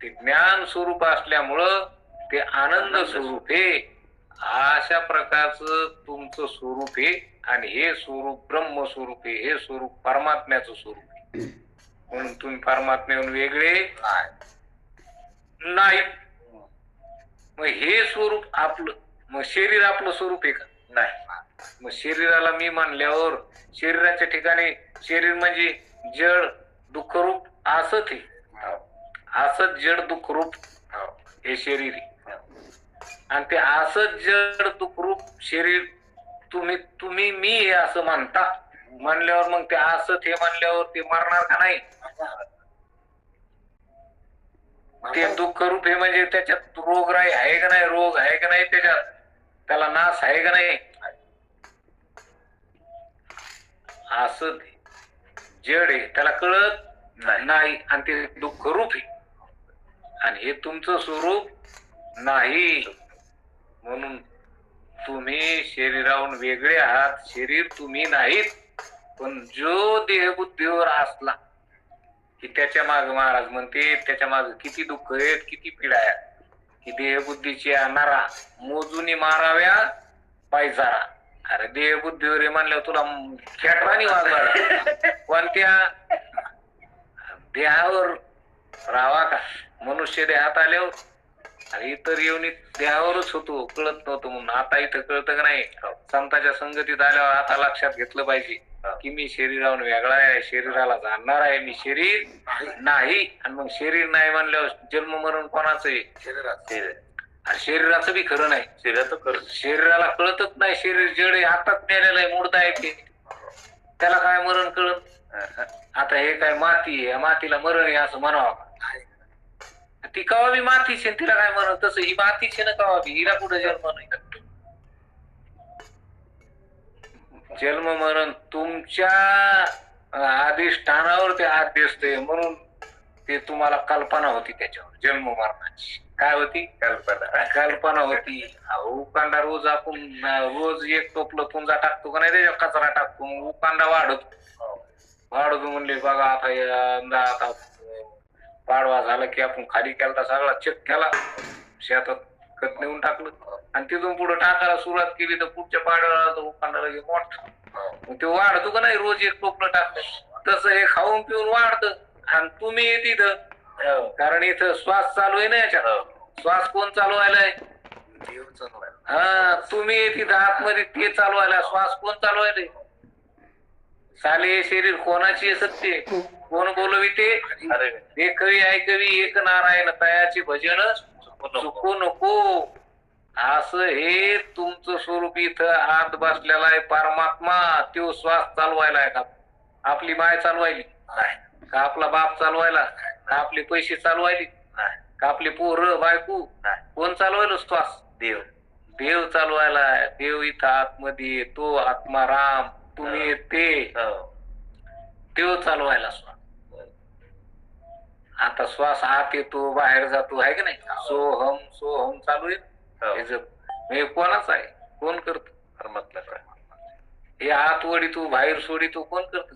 ते ज्ञान स्वरूप असल्यामुळं ते आनंद स्वरूप आहे. अशा प्रकारचं तुमचं स्वरूप आहे. आणि हे स्वरूप ब्रह्म स्वरूप आहे. हे स्वरूप परमात्म्याचं स्वरूप आहे. म्हणून तुम्ही परमात्म्याहून वेगळे नाही. मग हे स्वरूप आपलं, मग शरीर आपलं स्वरूप आहे का? नाही. मग शरीराला मी मानल्यावर शरीराच्या ठिकाणी शरीर म्हणजे जड दुःखरूप असत आहे. असत जड दुःखरूप हे शरीर आहे. आणि ते असत जड दुःखरूप शरीर तुम्ही तुम्ही मी हे असं म्हणता म्हणल्यावर मग ते असं ते म्हणल्यावर ते मरणार का नाही? ते दुःख रूप आहे म्हणजे त्याच्यात रोगराई आहे का नाही, रोग आहे का नाही, त्याच्यात त्याला नाश आहे का नाही, असं ते जड आहे त्याला कळत नाही आणि ते दुःख रूप आहे आणि हे तुमचं स्वरूप नाही. म्हणून तुम्ही शरीराहून वेगळे आहात, शरीर तुम्ही नाहीत. पण जो देहबुद्धीवर असला की त्याच्या माग महाराज म्हणते त्याच्या माग किती दुःख आहेत, किती पीडा आहेत, की देहबुद्धीची नारा मोजूनी माराव्या पायजारा. अरे देहबुद्धीवर म्हणल्यावर तुला खेटरानी वाजवायला कोणत्या देहावर राहावा का? मनुष्य देहात आल्यावर आणि इतर येऊन देहावरच होतो, कळत नव्हतं म्हणून. आता इथं कळतं का नाही? संतांच्या संगतीत आल्यावर आता लक्षात घेतलं पाहिजे की मी शरीराहून वेगळा आहे, शरीराला जाणणार आहे, मी शरीर नाही. आणि मग शरीर नाही म्हणल्यावर जन्म मरण कोणाचं आहे? शरीराचं बी खरं नाही, शरीराला कळतच नाही. शरीर जड आहे, हातात नेलेलं आहे, मुर्दा आहे ते, त्याला काय मरण कळत? आता हे काय माती आहे, मातीला मरण आहे असं म्हणावं का? ती कवा बी मातीची, तिला काय म्हणत? तसं ही मातीची ना कवा बी, हिला कुठं जन्म नाही. जन्म मरण तुमच्या अधिष्ठानावर ते आद्यस्त आहे म्हणून ते तुम्हाला कल्पना होती त्याच्यावर जन्म मरणाची. काय होती? कल्पना होती. उकांडा रोज आपण रोज एक टोपलं पुंजा टाकतो का नाही, त्याच्या कचरा टाकतो, मग उकांडा वाढतो म्हणले बघा आता पाडवा झाला की आपण खाली केला, सगळा चेक केला, शेतात खत नेऊन टाकलं आणि तिथून पुढे टाकायला सुरुवात केली तर पुढच्या पाडव्याला उकांडा लगे मोठा. मग ते वाढतो का नाही, रोज एक टोपलं टाकलं तसं हे खाऊन पिऊन वाढतं. आणि तुम्ही तिथं कारण इथं श्वास चालू आहे ना, याच्यात श्वास कोण चालवायलाय? हा, तुम्ही तिथं आतमध्ये ते चालवायला, श्वास कोण चालवायलाय? साले शरीर कोणाची सत्य कोण बोलविते? एकवी ऐकवी एक नारायण तयाची भजन चुकू नको. असं हे तुमचं स्वरूप इथं आत बसलेला आहे परमात्मा. तो श्वास चालवायला का? आपली माय चालवायली का? आपला बाप चालवायला का? आपले पैसे चालवायले का? आपले पोरं बायको कोण चालवायला? श्वास देव चालवायला. देव इथं आतमध्ये, तो आत्मा राम, तुम्ही ते देव चालवायला श्वास. आता श्वास आत येतो बाहेर जातो आहे का नाही? सोहम सोहम चालू आहे. कोणाच आहे? कोण करतो? हे आत वडितो बाहेर सोडितो कोण करतो?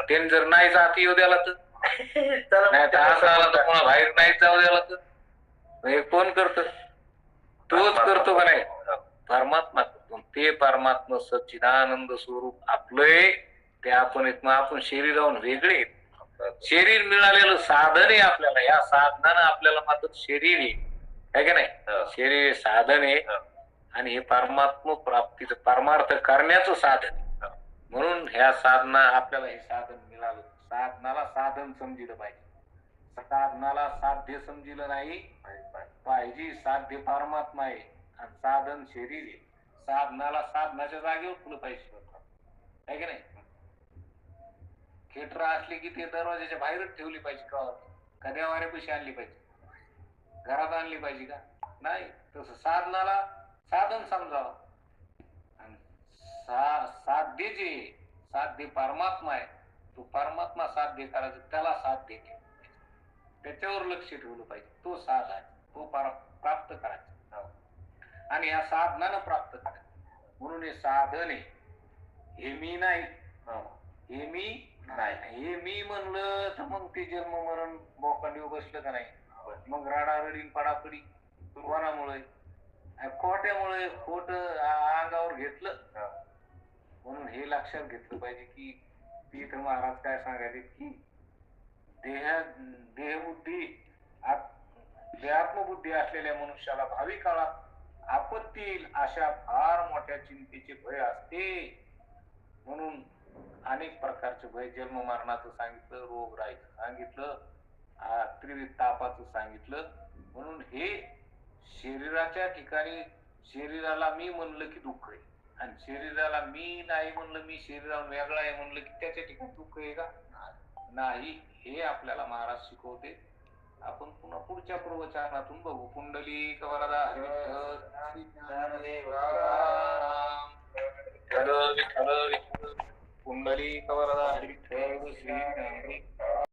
त्याने जर नाही जात येऊ द्याला तर नाही तर असं आला तर कोणा बाहेर नाही जाऊ द्याला तर हे कोण करत? तोच करतो का नाही? परमात्मा करतो. ते परमात्मा सच्चिदानंद स्वरूप आपलंय. ते आपण शरीराहून वेगळे. शरीर मिळालेलं साधन आहे आपल्याला. या साधनानं आपल्याला मात्र शरीर आहे का नाही? शरीर साधन आहे आणि हे परमात्मा प्राप्तीचं परमार्थ करण्याचं साधन. म्हणून ह्या साधना आपल्याला हे साधन मिळालं. साधनाला साधन समजिलं पाहिजे, साधनाला साध्य समजिलं नाही पाहिजे. साध्य परमात्मा आहे आणि साधन शरीर आहे. साधनाला साधनाच्या जागेवर फुलं पाहिजे आहे की नाही? थिएटर असली की ते दरवाजाच्या बाहेरच ठेवली पाहिजे का देवाऱ्या पैसे आणली पाहिजे? घरात आणली पाहिजे का? नाही. तसं साधनाला साधन समजावं. साध्य जे साध्य परमात्मा आहे, तो परमात्मा साध्य करायचं, त्याला साध्य केलं त्याच्यावर लक्ष ठेवलं पाहिजे. तो साध आहे, तो प्राप्त करायचा आणि या साधनानं प्राप्त करायचं. म्हणून हे साधन आहे. हे मी नाही, हे मी नाही. हे मी म्हणलं तर मग ते जन्म मरण बोकांडीवर बसलं का नाही? मग राडारडी पडापडी कोणामुळे? खोट्यामुळे. खोट अंगावर घेतलं. म्हणून हे लक्षात घेतलं पाहिजे की तीर्थ महाराज काय सांगायचे की देहबुद्धी देहात्मबुद्धी असलेल्या मनुष्याला भावी काळात आपत्ती येईल अशा फार मोठ्या चिंतेचे भय असते. म्हणून अनेक प्रकारचे भय, जन्म मरणाचं सांगितलं, रोगराईचं सांगितलं, त्रिविध तापाचं सांगितलं. म्हणून हे शरीराच्या ठिकाणी शरीराला मी म्हणलं की दुःख आहे. आणि शरीराला मी नाही म्हणलं, मी शरीराला वेगळा आहे म्हणलं की त्याच्या ठिकाणी दुःख आहे का? नाही. हे आपल्याला महाराज शिकवते. आपण पुन्हा पुढच्या प्रवचनातून बघू. कुंडली वरदा हरी विठ्ठल विठ्ठल विठ्ठल. कुंडली वरदा हरी विठ्ठल श्री